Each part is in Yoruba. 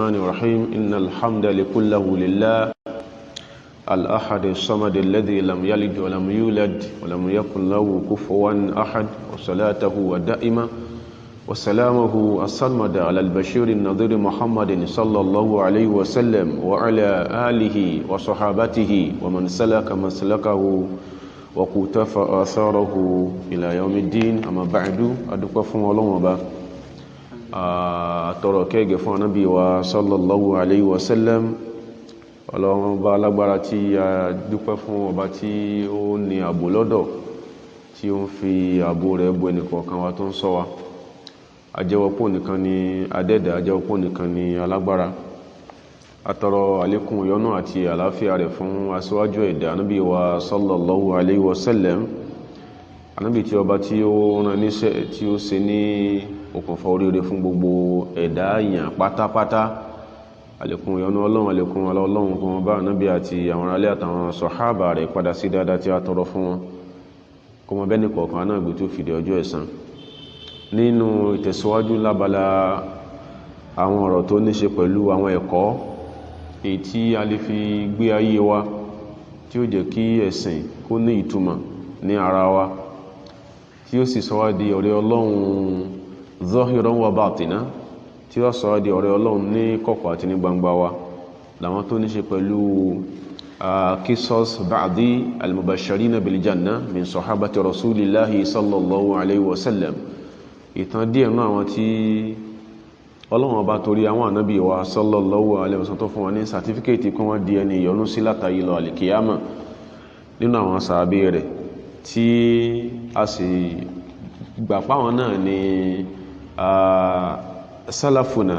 الرحمن الرحيم إن الحمد كله لله الأحد الصمد الذي لم يلد ولم يولد ولم يكن له كفوا أحد وصلاته ودائما وسلامه الصمد على البشير النذير محمد صلى الله عليه وسلم وعلى آله وصحابته ومن سلك مسلكه وقتفى آثاره إلى يوم الدين. أما بعد أدوكم الله وبا àtọ̀rọ̀ kẹ́gẹ̀ fún ànábì wa sallallahu alayhi wa sallam. Ọlọ́run bá alágbára tí a dúpẹ́ fún ọba tí ó ní ààbò lọ́dọ̀, tí ó ń fi ààbò rẹ̀ bo ẹnìkọ̀ọ̀kan wa tó ń ṣọ́ wa. Ajẹ́wọ́pọ̀ nìkan ni adẹ́dà, ajẹ́wọ́pọ̀ nìkan ni alágbára. Àtọ̀rọ̀ àlékún ìyọ́nú àti àlàáfíà rẹ̀ fún aṣíwájú ẹ̀dá ànábì wa sallallahu alayhi wa sallam. Ànábì tí ọba tí ó rán níṣẹ́ tí ó ṣe ní okùnfà oríire fún gbogbo ẹ̀dá èèyàn pátápátá. Àlékún ìyọ́nú Ọlọ́run, àlékún Ọlọ́run kó máa bá ànábì àti àwọn aráalé àtàwọn sàhábà rẹ̀ padà sí dáadáa tí a tọrọ fún wọn, kó máa bẹ́ẹ̀ nìkọ̀ọ̀kan náà gbé tó fìdí ọjọ́ ẹ̀san. Nínú ìtẹ̀síwájú lábala àwọn ọ̀rọ̀ tó ní ṣe pẹ̀lú àwọn ẹ̀kọ́ èyí tí a lè fi gbé ayé wa, tí ó jẹ́ kí ẹ̀sìn kó ní ìtumọ̀ ní ara wa, tí ó sì sọ wá di ọ̀rẹ́ Ọlọ́run zahiran wa batina, tí ó sọ di ọ̀rẹ́ Ọlọ́run ní kọ̀kọ̀ àti ní gbangba wa, làwọn tó ní ṣe pẹ̀lú qisas ba'di al-mubashirina bil janna min sahabati rasulillahi sallallahu alayhi wa sallam. Ìtàn díẹ̀ náà àwọn tí Ọlọ́run ọba torí àwọn ànábì wa sallallahu alayhi wa sallam tó fún wọn ní sàtífíkẹ́ẹ̀tì kí wọ́n di ẹni ìyọ́nú sí látàrí lọ àlìkìyàmà nínú àwọn sàábé rẹ̀, tí a sì gbà páwọn náà ni salafuna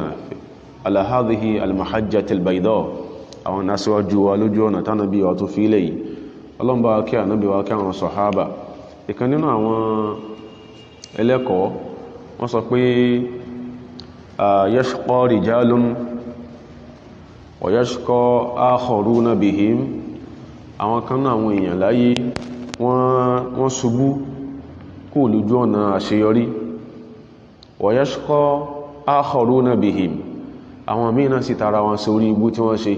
ala hadhihi al-mahajjati al-bayda, àwọn nasiwaju wa lójú ọ̀nà tánàbí wa tó fi ilẹ̀ yìí. Ọlọ́run bá kí ànábì wa kí àwọn sàhábà. Ìkan nínú àwọn ẹlẹ́kọ̀ọ́ wọ́n sọ pé yashqa rijalun wa yashqa akharuna bihim. Àwọn kan náà àwọn èèyàn láyé wọ́n ṣubú kó lójú ọ̀nà àṣeyọrí, wa yashqa akharuna bihim. Àwọn mìíràn sì tara wọn sórí ibú tí wọ́n ṣe.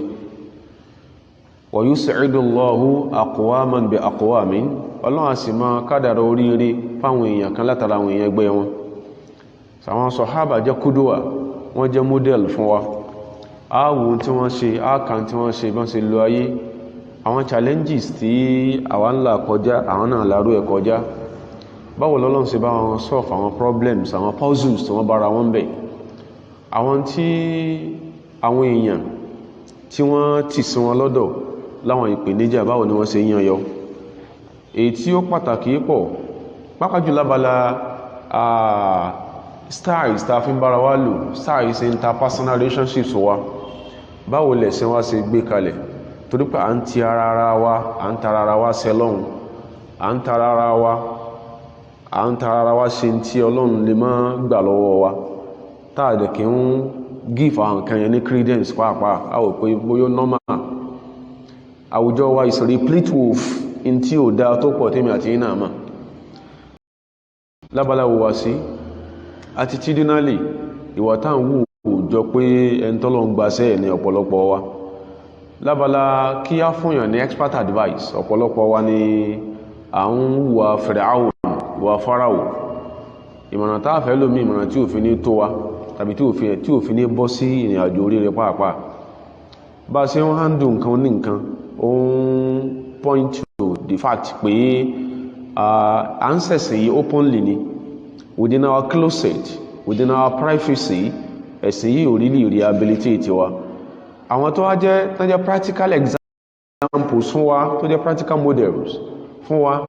wa yus'idu Allahu aqwaman bi aqwamin. Ọlọ́run sì máa kádàrá oríire fáwọn èèyàn kan látara àwọn èèyàn ẹgbẹ́ wọn. Àwọn sàhábà jẹ́ kúdùwà, wọ́n jẹ́ model fún wa. Àwò tí wọ́n ṣe, àkàn tí wọ́n ṣe, bọ́n ṣe lo ayé. Àwọn challenges tí àwọn ńlá kọjá, àwọn náà lárú ẹ̀ kọjá. Báwo l'Ọlọ́run ṣe bá wọn solve àwọn problems, àwọn puzzles tí wọ́n bára wọn bẹ̀. Àwọn tí àwọn èèyàn tí wọ́n tì sí wọn lọ́dọ̀ láwọn ìpèníjà, báwo ni wọ́n ṣe yán yọ. Èyí tí ó pàtàkì pọ̀, pápájù lábala styles tá fi ń bára wá lò, styles interpersonal relationships wa, báwo lẹ̀sìn wá ṣe gbé kalẹ̀. Torí pé à ń ti ara wa sẹ́lọ́hun, à ń tara ara wa ṣe tí Ọlọ́run lè máa gbà lọ́wọ́ wa, táàdẹ̀ kí ń give àwọn nǹkan yẹn ní credence pàápàá. A wò pé bóyá normal. Àwùjọ wa is replete with in tí ò dá tó pọ̀ tèmi àti iná àmà. Lábala wo wá sí attitudinally, ìwà tá ń wù jọ pé ẹni tọ́lọ́ ń gbaṣẹ́ ní ọ̀pọ̀lọpọ̀ wa. Lábala kí á fúnyàn ní expert advice, ọ̀pọ̀lọpọ̀ wa ni à ń wà Fáráò, wà Fáráò. Ìmọ̀ràn tá fẹ́ lómi, ìmọ̀ràn tí ò fi ní tó wa, tàbí tí ò fi ní bọ́ sí ìrìn àjò oríire pàápàá. Bá ṣe ń handle nǹkan ní nǹkan, ó ń point to the fact pé à ń ṣẹ̀sìn yìí openly ni, within our closet, within our privacy. Ẹ̀sìn yìí ò really rehabilitate wa. Àwọn tó wá jẹ́ practical examples fún wa, tó jẹ́ practical models fún wa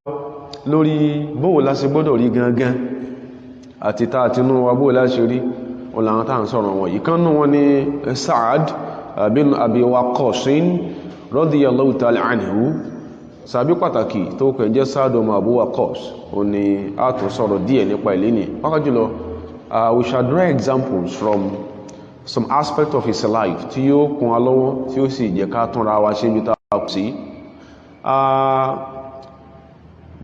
lórí bóò la ṣe gbọ́dọ̀ rí gangan àti tá àtinú wa bóò la ṣe rí, ọ̀làwọn tá à ń sọ̀rọ̀ wọn yìí. Kan nú wọn ni Sa'ad bin Abi Waqqas radiyallahu ta'ala anhu. Sàbí pàtàkì tó kẹ̀ jẹ́ Sa'ad ọmọ Abu Waqqas, ó ní a tó sọ̀rọ̀ díẹ̀ nípa ilé ní pàápàá jùlọ. We shall draw examples from some aspect of his life tí yóò kún wa lọ́wọ́, tí ó sì jẹ́ ká túnra wa ṣe bí tá a kù sí.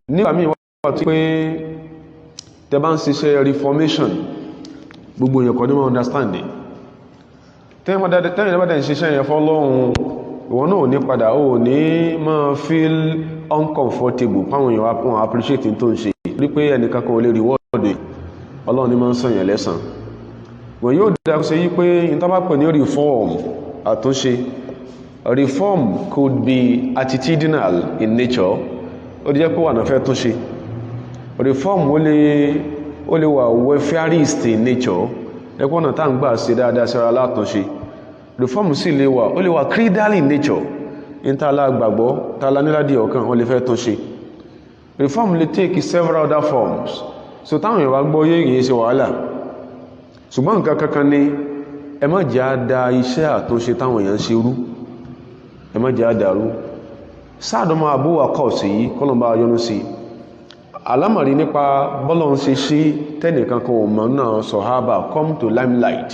Nígbà míì wá tí pé tẹ bá ń ṣiṣẹ́ reformation, gbogbo èèyàn kan ní wọ́n understand it. tẹ́yìn bá dẹ̀ ń ṣiṣẹ́ yẹn fọ́lọ́run ìwọ̀n náà ní padà ó ní máa feel uncomfortable páwọn èèyàn wọn appreciate tó ń ṣe rí pé ẹnìkan kan ò lè reward ọlọ́run ní máa ń sànyàn lẹ́sàn wọ́n yóò dá ṣe yí pé ìtàbá pè ní reform àtúnṣe reform could be attitudinal in nature ó di jẹ́ pé wà náà fẹ́ túnṣe reform ó lè wà welfarist in nature ẹgbọ́n náà tá ń gbà ṣe dáadáa sára látúnṣe reform sì lè wà creedal in nature in tààlà gbàgbọ́ tààlà níládì ọ̀kan wọ́n lè fẹ́ túnṣe reform lè take several other forms so táwọn èèyàn bá gbọ́ yìí ṣe wàhálà ṣùgbọ́n nǹkan kankan ni ẹ má jẹ́ àdá iṣẹ́ àtúnṣe táwọn èèyàn ṣe rú ẹ má jẹ́ àdàrú sáàdọ́mọ́ Abu Waqqas yìí kọ́lọ̀mbà yọnú sí alámọ̀rí nípa bọ́lọ̀ ń ṣe sí tẹ́nìkan kan ò mọ̀ náà sọ̀hábà come to limelight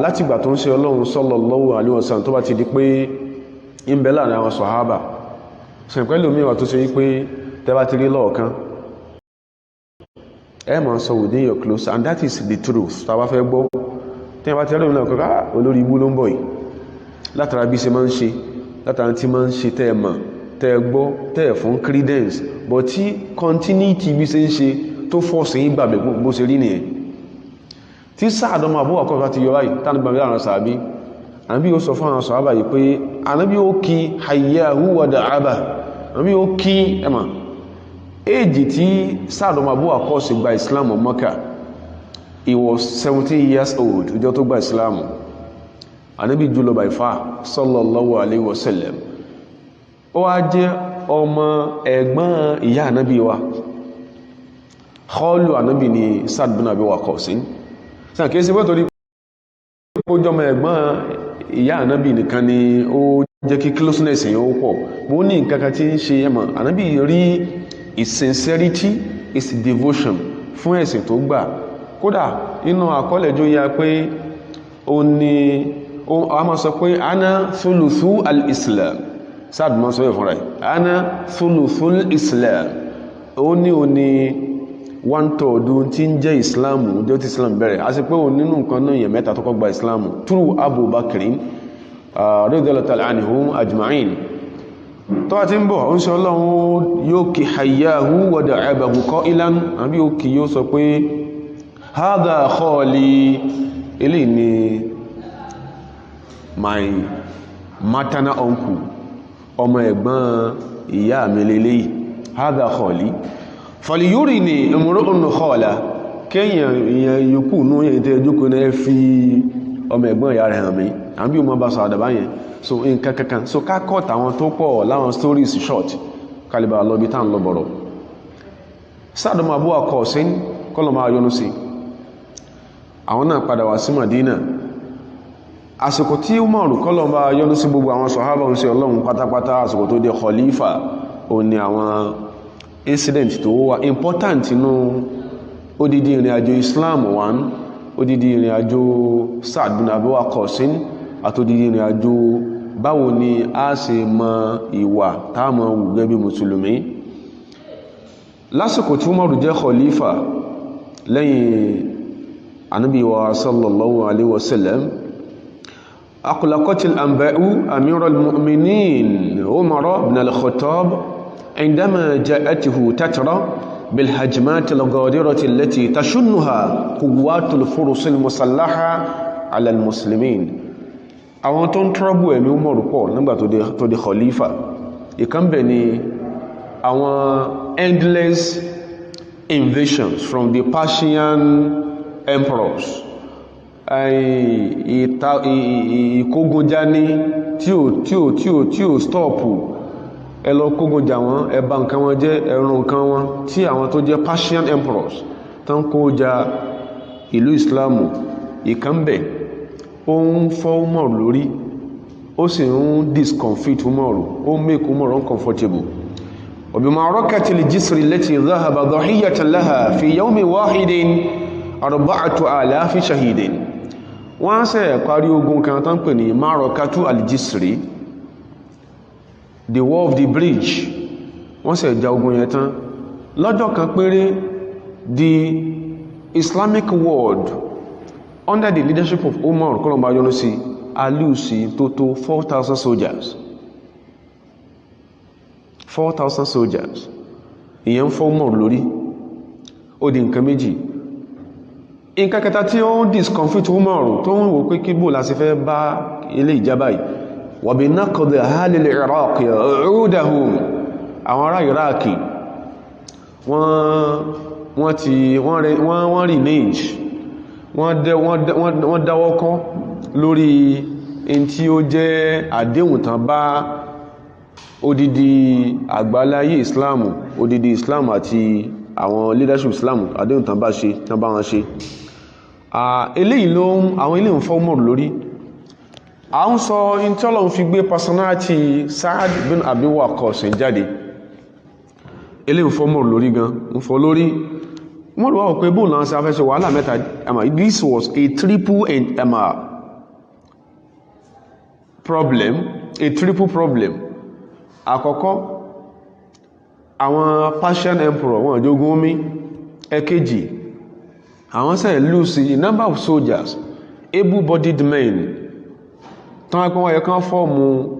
láti ìgbà tó ń ṣe Ọlọ́run sallallahu alaihi wasallam tó bá ti di pé ń bẹ láàrin àwọn sọ̀hábà ṣẹ̀pẹ́lú mìíràn tó ṣe wípé tẹ́bá ti rí lọ́ọ̀kan ẹ máa sọ within your close and that is the truth tàbá fẹ́ gbọ́ tẹ́bá ti rí lọ́ọ̀kan olórí ibú ló ń bọ̀ yìí látara bí ṣe máa ń ṣe látara tí máa ń ṣe tẹ́ mọ̀ tẹ́ gbọ́ tẹ́ fún credence but tí continuity bí ṣe ń ṣe tó fọ́ọ̀sì yí gbàgbé bó ṣe rí nìyẹn tí sáàdọ́mọ̀ Abu Waqqas ti yọ láì tánàgbàmí láàrín sàábí àbí ó sọ fún àwọn sàábà yìí pé ànábí ó kí hayyahu wa da'aba àbí ó kí ẹmà èjì tí sáàdọ́mọ̀ Abu Waqqas gba Islam Makkah he was 17 years old ìjọ tó gba Islam ànábí jùlọ by far sallallahu alaihi wasallam ó wá jẹ́ ọmọ ẹ̀gbọ́n ìyá ànábí wa khalu ànábí ni Sa'd bin Abi Waqqas sáà kìí sí wọ́n ó jọmọ ẹ̀gbọ́n ìyá ànábì nìkan ni ó jẹ́ kí closeness yẹn ó pọ̀ bó ní nǹkankan tí ń ṣe ẹmọ̀ ànábì rí his sincerity his devotion fún ẹ̀sìn tó gbà kódà inú àkọọ́lẹ̀jọ́ ya pé ó ní a máa sọ pé ana thuluthu al-islam sáàdù máa sọ yẹ fúnra ẹ̀ ana thuluthu al-islam ó ní 1/3 tí ń jẹ́ islamu jẹ́ tí islam bẹ̀rẹ̀ a sì pé o nínú nǹkan náà yẹ mẹ́ta tó kọ́ gba islamu through Abu Bakrin radiyallahu ta'ala anhum ajma'in tó wá tí ń bọ̀ ó ń sọ Ọlọ́run yóò kí hayyahu wa da'abahu qailan àbí ó kí yóò sọ pé hadha khali ilé ni my maternal uncle ọmọ ẹ̀gbọ́n ìyá mi lélẹ́yìí hadha khali fàlìyórí ni ìmúrùn kọ́ọ̀lá kéèyàn yòókù ní ètò ẹjọ́kù náà fi ọmọ ẹ̀gbọ́n ìyá rẹ̀ hàn mí àbí o mọ́ bá sọ àdàbá yẹn so nǹkan kankan so ká kọ́ tàwọn tó pọ̀ láwọn stories short kalibà lọ́bí tán lọ bọ̀rọ̀ sáàdọ̀mọ̀ Abu Waqqas kọ́lọ̀ máa yọnu sí àwọn náà padà wá sí Madina àsìkò tí Umaru kọ́lọ̀ máa yọnu sí gbogbo àwọn sàhábà ń ṣe Ọlọ́run pátápátá àsìkò tó dé khalifa ó ní àwọn incident tó wà important inú odidi ìrìn àjò Islam one odidi ìrìn àjò Sa'd bin Abi Waqqas àti odidi ìrìn àjò báwo ni a ṣe mọ ìwà táàmà wù gẹ́gẹ́ bí mùsùlùmí lásìkò tí Umaru jẹ́ khalifa lẹ́yìn Ànábì wa sallallahu alaihi wasallam aqlaqatil anba'u amiral mu'minin Umar ibn al-Khattab عندما جاءته تترى بالهجمات الغادرة التي تشنها قوات الفرس المسلحة على المسلمين àwọn tó ń trọ́bù ẹ̀mí Umaru pọ̀ nígbà tó di khalifa ìkan bẹ̀ ni àwọn endless invasions from the Persian emperors ìkógunjání tí ò stọ́ọ̀pù ẹlọ kógunjà wọn ẹba nǹkan wọn jẹ́ ẹrùn nǹkan wọn tí àwọn tó jẹ́ Persian emperors tán kó ja ìlú Islamu ìkánbẹ̀ ó ń fọ́ Umaru lórí ó sì ń discomfit Umaru ó make Umaru uncomfortable وبمعركة الجسر التي ذهب ضحية لها في يوم واحد 4,000 شهيد wọ́n ṣe parí ogun kan tán pè ní Ma'rakatu al-Jisri the war of the bridge wọ́n ṣe jà ogun yẹn tán lọ́jọ́ kan péré the Islamic world under the leadership of Umar kọlọmba yọ́nú sí alúsí tó tó 4,000 soldiers 4,000 soldiers ìyẹn fọ́ Umar lórí ó di nǹkan méjì. Nǹkan kẹta tí ó ń discomfort Umar tó ń wò pé kí bó láti fẹ́ bá ilé ìjábá yìí wa bi naqdi ahli al-Iraq u'udahum àwọn ará Iraq wọ́n renege wọ́n dáwọ́ kọ́ lórí in tí ó jẹ́ àdéhùn tán bá odidi àgbáláyé Islam odidi Islam àti àwọn leadership Islam àdéhùn tán bá wọn ṣe eléyìí àwọn ilé ń fọ́ Umar lórí. A ń sọ in tí Ọlọ́run fi gbé personality Sa'ad bin Abi Waqqas jáde eléyìí ń fọ́ Umar lórí gan ń fọ́ lórí Umar wá pé bóòlù náà sí afẹ́ṣẹ́ wàhálà mẹ́ta this was a triple problem. Àkọ́kọ́ àwọn Persian emperor wọ́n jogun omi. Ẹ̀kejì àwọn ṣe lose a number of soldiers able-bodied men tán wọ́n yẹ kán fọ́ọ̀mù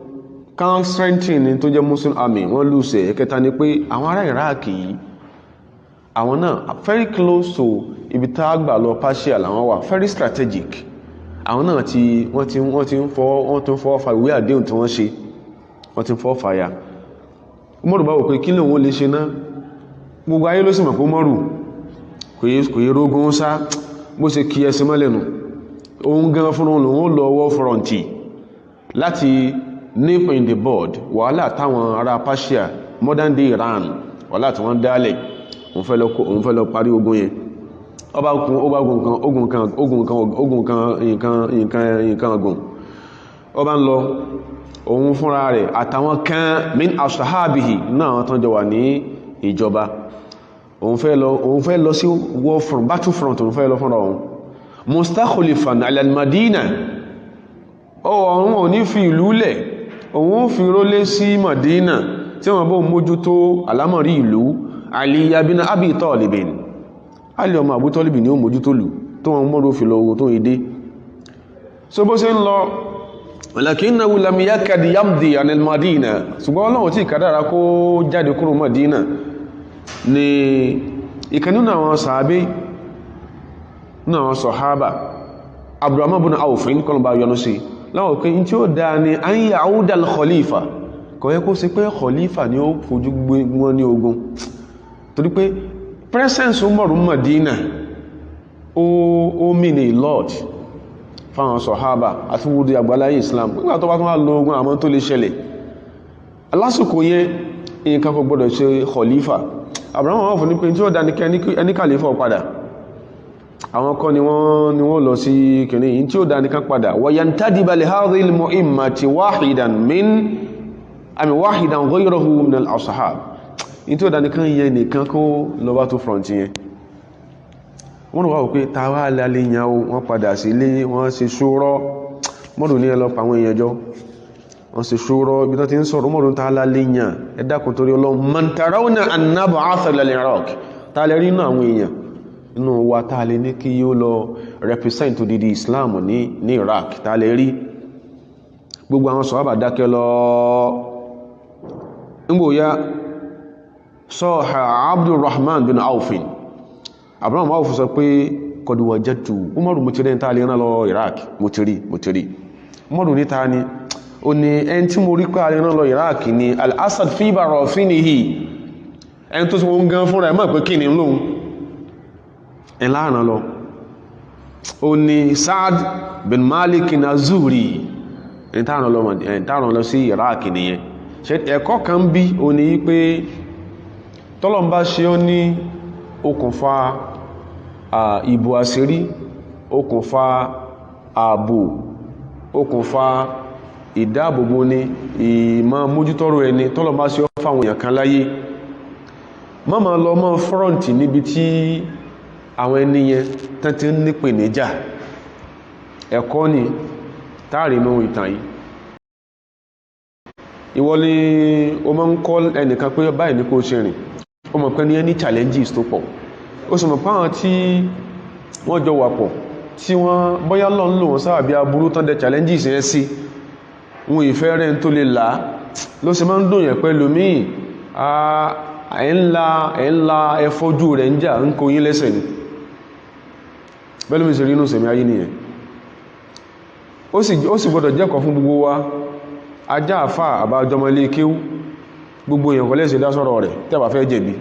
kan strengthen tó jẹ́ Muslim army wọ́n lose. Ẹ̀kẹta ni pé àwọn ará Iraq yìí àwọn náà very close to ibi tá a gbà lọ Persia làwọn wà very strategic. Àwọn náà wọ́n ti ń fọwọ́ fa ìwé àdéhùn tí wọ́n ṣe wọ́n ti ń fọwọ́ fa ya. Umaru bá wò pé kí lè wọ́n lè ṣe náà gbogbo ayé ló sì mọ̀ pé Umaru kò yẹ rógún sá bó ṣe kí ẹsẹ mọ́lẹ̀nù ohun gan fún òun lòun lọ war front láti nip in the bud wàhálà táwọn ará Persia modern day Iran wàhálà tí wọ́n dálẹ̀ òun fẹ́ lọ parí ogun yẹn ogun kan ọba ń lọ òun fúnra rẹ̀ àtàwọn kan min ashabihi náà tán jọ wà ní ìjọba òun fẹ́ lọ sí war front battlefront òun fẹ́ lọ fúnra òun mustakhlifan ala al-Madina òun ò ní fi ìlú lẹ̀ òun fi rólé sí Madina tí wọ́n bó mójútó àlámọ̀rí ìlú Ali bin Abi Talib Ali ọmọ Abu Talib ni ó mójútó lù tó wọn mọ́rọ̀ fi lọ owó tó ìdé so bó ṣe ń lọ walakinnahu lam yakad yamdi anil Madina ṣùgbọ́n Ọlọ́run tí kádàrá kó jáde kúrò Madina ni ìkan nínú àwọn sàábé nínú àwọn sọ̀hábà Abdurrahman bin Auf kọlọ̀bá yọnú sí láwọn pé in tí ó dáa ni an ya'uda al-khalifa kò yẹ kó sí pé khalifa ni ó fojú wọn ní ogun torí pé presence Umaru Madina ó mean a lot fáwọn sọ̀hábà àti wúdí àgbáláyé Islam nígbà tó bá tún wá lọ ogun àmọ́ tó lè ṣẹlẹ̀ lásìkò yẹn nǹkan kò gbọdọ̀ ṣe khalifa Abraham wọ́n fún ní pé tí ó dá ní ẹni kàlífà padà àwọn kan ni wọ́n lọ sí kìnnì yìí tí ó dá ní kan padà wa yantadiba li hadhihi al-mu'immati wahidan ghayruhu min al-ashab ní tí ó dá ní kan yẹ nìkan kó lọ bá tó front yẹn wọ́n wá pé tàwà alẹ́ yàn ó wọ́n padà sí ilé wọ́n ṣe ṣúrọ́ mọ́dún ní ẹlọ́pàá àwọn èèyàn jọ wọ́n ṣe ṣúrọ́ ibi tó ti ń sọ̀rọ̀ mọ́dún tàà alẹ́ yàn ẹ dákun torí Ọlọ́run man tarawna an nab'atha ila al-Iraq tààlẹ̀ rí inú àwọn èèyàn inú wa tààlẹ̀ ní kí yóò lọ represent odidi Islam ní Iraq tààlẹ̀ rí gbogbo àwọn sọ̀hábà dákẹ́ lọ ngbòyá sọ́ha Abdurrahman bin Aufin Abraham wá fún sọ pé kọ̀dù wajadtu Umaru mo ti rí ta lè rán lọ Iraq mo ti rí Umaru ní ta ni o ní ẹni tí mo rí pé a lè rán lọ Iraq ni al-Asad fi barafinihi ẹni tó sì wọ́n gan fúnra ẹ̀ mọ̀ pé kí ni lóhun ẹ̀ láàrín lọ o ní Sa'ad bin Malik az-Zuhri ẹni tààràn lọ sí Iraq nìyẹn ẹ̀kọ́ kan bí o ní pé tọ́lọ̀mbá ṣe ó ní okùnfà ìbò àṣírí okùnfà ààbò okùnfà ìdáàbòbò ní ìmọ̀ mójútọ́rọ ẹni tọ́lọ̀ bá sí ọ fáwọn èèyàn kan láyé mọ́mọ̀ lọ mọ́ front níbi tí àwọn ẹni yẹn tẹ́tí nípe níjà ẹ̀kọ́ ni táàrínú ìtàn yìí ìwọ ni o máa ń kọ́ ẹnìkan pé báyìí ní kó ṣe rìn o mọ̀ pé ní ẹni challenges tó pọ̀ ó sì mọ̀ páwọn tí wọ́n jọ wà pọ̀ tí wọ́n bóyá lọ ń lò wọ́n sábàbí aburú tán dẹ challenges yẹn sí wọn ìfẹ́ rẹ̀ tó lè là ló ṣe máa ń dùn yẹn pẹ̀lú míì ẹ̀ńlá ẹfọ́jú rẹ̀ ń jà ń kó yín lẹ́sẹ̀ ni bẹ́lú mi sì rí inú sẹ̀mí ayé nìyẹn ó sì gbọ́dọ̀ jẹ́kọ̀ọ́ fún gbogbo wa ajá àfà àbájọmọ ilé kéwú gbogbo èèyàn kò lẹ́sẹ̀ dásọ̀rọ̀ rẹ̀ tẹ́bà fẹ́ jẹ̀bi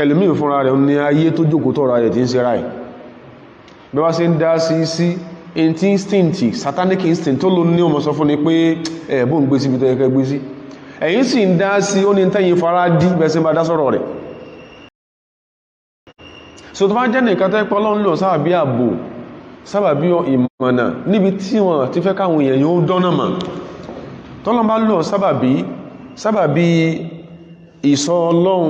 ẹlòmíì fúnra rẹ̀ ní ayé tó jókòó tọ́ra rẹ̀ tí ń ṣe ráì bí wá sí ń dá sí instinct satanic instinct tó ló ní ọmọ sọ fún ni pé ẹ̀bùn ń gbé síbi tó yẹ kẹ́ gbé sí ẹ̀yin sì ń dá sí ó ní tẹ́yìn fara dí bẹ́sẹ̀ bá dásọ̀rọ̀ rẹ̀ so tó bá jẹ́ nìkan tẹ́ pọ́ lọ́n lò sábàbí ààbò sábàbí ìmọ̀nà níbi tí wọ́n ti fẹ́ káwọn èèyàn yóò dọ́nà mọ̀ tọ́lọ́n bá lò sábàbí ìsọ ọlọ́run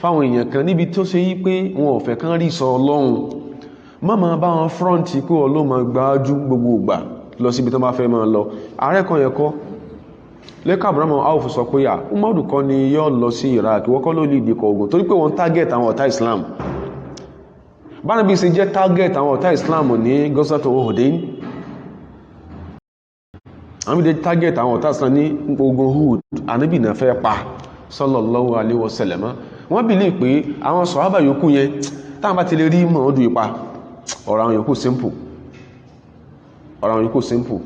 fáwọn èèyàn kan níbi tó ṣe yí pé wọn ò fẹ́ kán rí ìsọ ọlọ́run má máa bá wọn fọ́ǹtì pé ọlọ́mọ gbáájú gbogbo ìgbà lọ síbi tó bá fẹ́ máa lọ ààrẹ kan yẹ kọ́ lẹ́kà Abrahamu Auf sọ pé Umaru kọ́ ni yóò lọ sí Iraq wọ́kọ́ ló lè dìkọ̀ ogun torí pé wọ́n target àwọn ọ̀tá Islam bánàbí ṣe jẹ́ target àwọn ọ̀tá Islam ní gọ́sàtò Uhudin àwọn ìdí target àwọn ọ̀tá Islam ní ogun Uhud Ànábì náà fẹ́ pa sallallahu alaihi wasallam wọ́n bìlí pé àwọn sọ̀hábà yòókù yẹn táwọn bá ti lè rí mọ̀ ọdún ipa ọ̀rọ̀ àwọn yòókù simple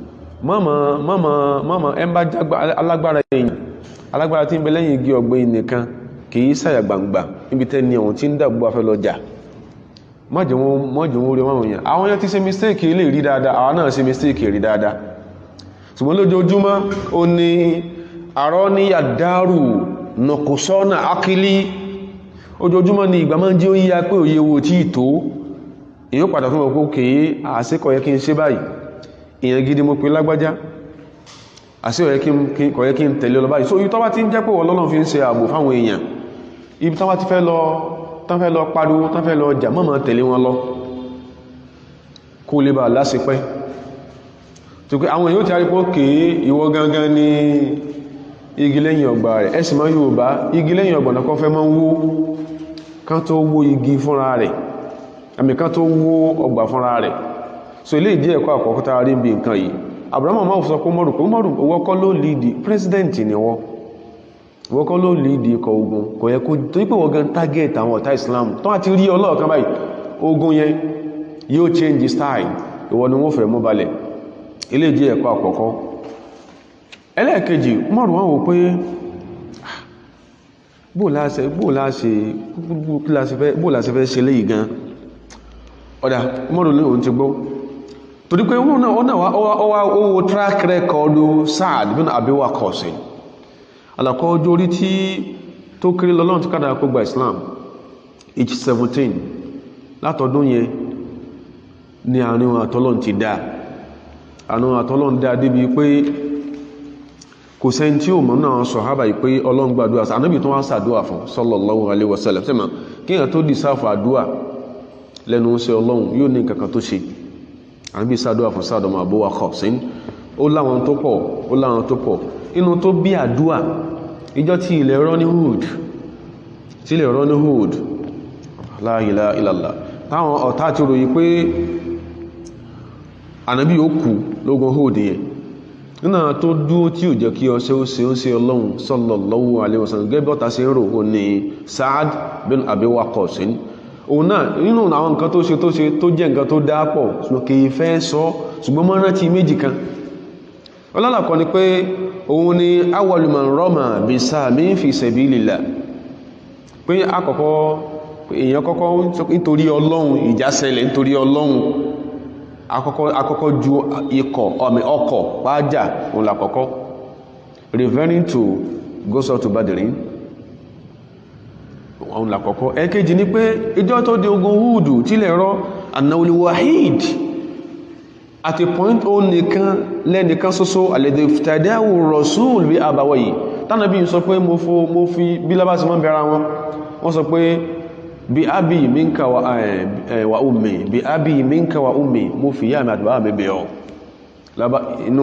mọ́mọ̀ ẹmbá alágbára èèyàn alágbára tí ń bẹ lẹ́yìn igi ọ̀gbẹ́ nìkan kìí sàyà gbangba níbi tẹ́ni ọ̀hún tí ń dàgbò afẹ́ lọ́jà mọ́jùn orí wọn èèyàn àwọn yẹn ti ṣe mistake lè rí dáadáa àwọn náà ṣe mistake rí dáadáa ṣùgbọ́n lójoojúmọ́ ó ní àrọ́ ní yàdárù nọkùsọ́nà akílí ojoojúmọ́ ni ìgbà máa ń jẹ́ ó yíya pé òye wo tí ìtò èyí padà fún ọkọ̀ kèé àṣíkọ̀ yẹ kí n ṣe báyìí èyàn gidi mo pè lágbájá àṣíkọ̀ yẹ kí n tẹ̀lé ọlọ báyìí so ibi tó bá ti ń jẹ́ pé Ọlọ́run fi ń ṣe ààbò fáwọn èèyàn ibi tó bá ti fẹ́ lọ pariwo tán fẹ́ lọ jà mọ́ tẹ̀lé wọn lọ kó lè bá lásìpẹ́ tó pé àwọn èèyàn ti rí pé kèé ìwọ gangan ní igi lẹ́yìn ọgbà rẹ̀ ẹ̀sìn máa Yorùbá igi lẹ́yìn ọgbà náà kọ́ fẹ́ máa ń wó kán tó wó igi fúnra rẹ̀ àmì kán tó wó ọgbà fúnra rẹ̀ so ilé ìdí ẹ̀kọ́ àkọ́kọ́ tá a rí bí nǹkan yìí Abrahamu máa sọ pé Umaru wọ́kọ́ ló líìdì president ni wọ́kọ́ ló líìdì ikọ̀ ogun kò yẹ kó tó pé wọ́n gan target àwọn ọ̀tá Islam tó àti rí ọlọ́ọ̀kan báyìí ogun yẹn yóò change style ìwọ ni wọ́n fẹ́ mú balẹ̀ ilé ìdí ẹ̀kọ́ àkọ́kọ́ ẹlẹ́ẹ̀kejì Umaru wọ́n wò pé bóòláṣẹ́ fẹ́ ṣe léyìí gan ọ̀dá Umaru ní òun ti gbọ́ torí pé wọ́n náà owó track record Saad bin Abi Waqqas alakọ́ ojú orí tí tó kéré lọ́lọ́run ti kádà kó gba Islam age 17 látọdún yẹn ni àárín àtọ́lọ́n ti dá àárín àtọ́lọ́n dá débi pé kò sẹ́ni tí ó mọ̀ náà sọ̀hábà pé Ọlọ́run gbàdúrà Ànábì tó wá ṣàdúà fún sallallahu alaihi wasallam sẹ́mà kí èèyàn tó dìsáàfù àdúà lẹ́nu ń ṣe Ọlọ́run yóò ní nǹkan tó ṣe Ànábì ṣàdúà fún Sa'd ọmọ Abi Waqqas ó láwọn tó pọ̀ inú tó bí àdúà ìjọ tí ilẹ̀ rọ́ ní Hud la ilaha illallah táwọn ọ̀tá ti ròyìn pé Ànábì ó kú lógun Hud yẹn nínú tó dúó tí ò jẹ́ kí ọṣẹ́ ó ṣe Ọlọ́run sallallahu alaihi wasallam gẹ́bọ́ta sí rò ó ní Sa'd bin Abi Waqqas òun náà nínú àwọn nǹkan tó ṣe tó jẹ́ nǹkan tó dápọ̀ ṣùgbọ́n kìí fẹ́ sọ ṣùgbọ́n mọ́ rántí méjì kan ọlọ́lọ́kọ́ ni pé òun ni awwalu man rama bisahmin fi sabilillah pé èèyàn kọ́kọ́ nítorí Ọlọ́run ìjà ṣẹlẹ̀ nítorí Ọlọ́run akọ́kọ́ ju ọkọ̀ pàájà òun làkọ́kọ́ referring to Ghazwatu Badrin òun làkọ́kọ́ ẹ̀kejì ni pé ìjọ tó di ogun Húdù tílẹ̀ rọ annawul wahid at a point ó nìkan lẹ́nìkan ṣoṣo alladhi iftadahu rasul bí abawayhi tánàbí sọ pé mo fi bí lábásí mọ́ bẹ̀rẹ̀ wọ́n sọ pé bí ábí minka wa ummi bí ábí minka wa ummi mo fi yá mi àti bàbá mi bẹ̀ ọ́ inú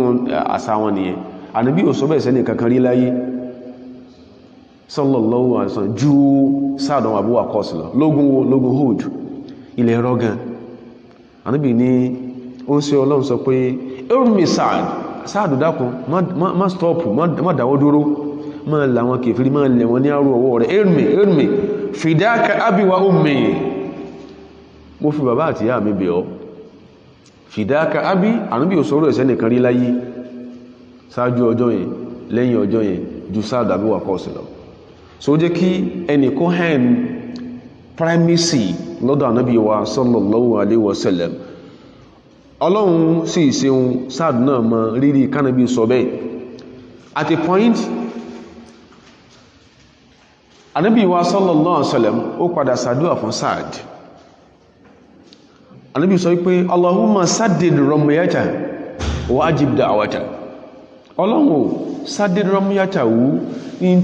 àṣà wọn nìyẹn Ànábì ò sọ bẹ́ẹ̀ sẹ́ni kankan rí láyé sallallahu alaihi wasallam ju Sa'd ọmọ Abi Waqqas lọ lógun Hud ilẹ̀ rọ́gan Ànábì ní ó ń ṣe Ọlọ́run sọ pé irmi Sáàdù dákun má stop má dáwọ́ dúró má làwọn kèfèrí má lẹ̀ wọ́n ní àrò ọwọ́ rẹ̀ irmi fìdáka abi wa ummi mo fi bàbá àti ìyá mi bẹ̀ ọ́ fìdáka abi Ànábì òṣòro ẹ̀sẹ́ nìkan rí láyé ṣáájú ọjọ́ yẹn lẹ́yìn ọjọ́ yẹn ju Sáàdù Abi Waqqas lọ so jẹ́ kí ẹnì kó hẹ́n primacy lọ́dọ̀ Ànábì wa sallallahu alaihi wasallam Ọlọ́run sì ṣeun Sáàdù náà mọ rírí kánàbí sọ bẹ́ẹ̀ at a point Ànábì wa sallallahu alaihi wasallam ó padà ṣàdúà fún Sáàdù Ànábì sọ wípé Allahumma saddid ramyata wa ajib da'wata Ọlọ́run saddid ramyata wú in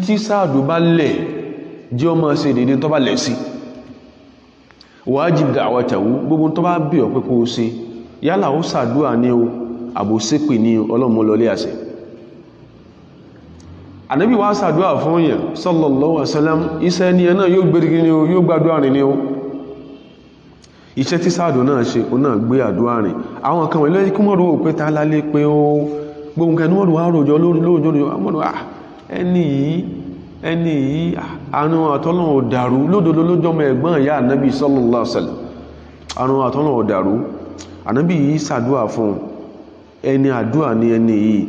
tí Sáàdù bá lẹ̀ jẹ́ ọmọ ṣe dédé tó bá lẹ̀ sí wa ajib da'wata wú gbogbo tó bá bí ọ pé kó ṣe yálà ó ṣàdúà ní o àbòsépè ní Ọlọ́run lọlé àṣẹ Ànábì wá ṣàdúà fún yẹn sallallahu alaihi wasallam iṣẹ́ ni ẹ̀nà yóò gbẹ̀rẹ̀ ní o yóò gbàdúà rìn ní o iṣẹ́ tí Sáàdù náà ṣe o náà gbé àdúà rìn àwọn kan wọ́n lẹ́yìn kí wọ́n rò pé ta lálé pé ó gbóhùn kẹni wọ́n rò wá ròjọ́ lóòjọ́ ẹni yìí àrùn àtọ́lọ́run ò dàrú lódodo lójọ́mọ ẹ̀gbọ́n ìyá Ànábì sallallahu alaihi wasallam àrùn àtọ́lọ́run ò dàrú Ànábì yìí ṣàdúà fún ẹni àdúà ní ẹni yìí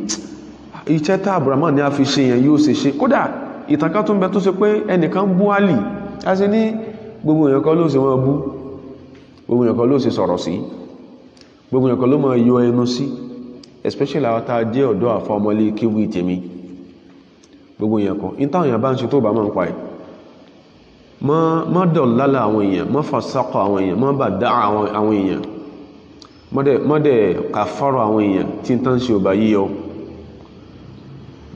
iṣẹ́ tá Abrahamu ní a fi ṣe yẹn yóò ṣe kódà ìtànkà tó ń bẹ tó ṣe pé ẹnìkan bú Àlì a ṣe ní gbogbo èèyàn kan ló ṣe wọ́n bú gbogbo èèyàn kan ló ṣe sọ̀rọ̀ sí gbogbo èèyàn kan ló máa yọ ẹnu sí especially àwọn tá a jẹ́ ọ̀dọ́ àfa ọmọlé kíwì tèmi gbogbo èèyàn kan ní táwọn èèyàn bá ń ṣe tó bá máa ń pa ẹ̀ mọ́ dọ̀lálà àwọn èèyàn mọ́ fàṣàkọ̀ àwọn èèyàn mọ́ bà dá àwọn èèyàn mọ́dẹ̀ kàfàrọ̀ àwọn èèyàn tí ń tán ṣe ò bá yíyọ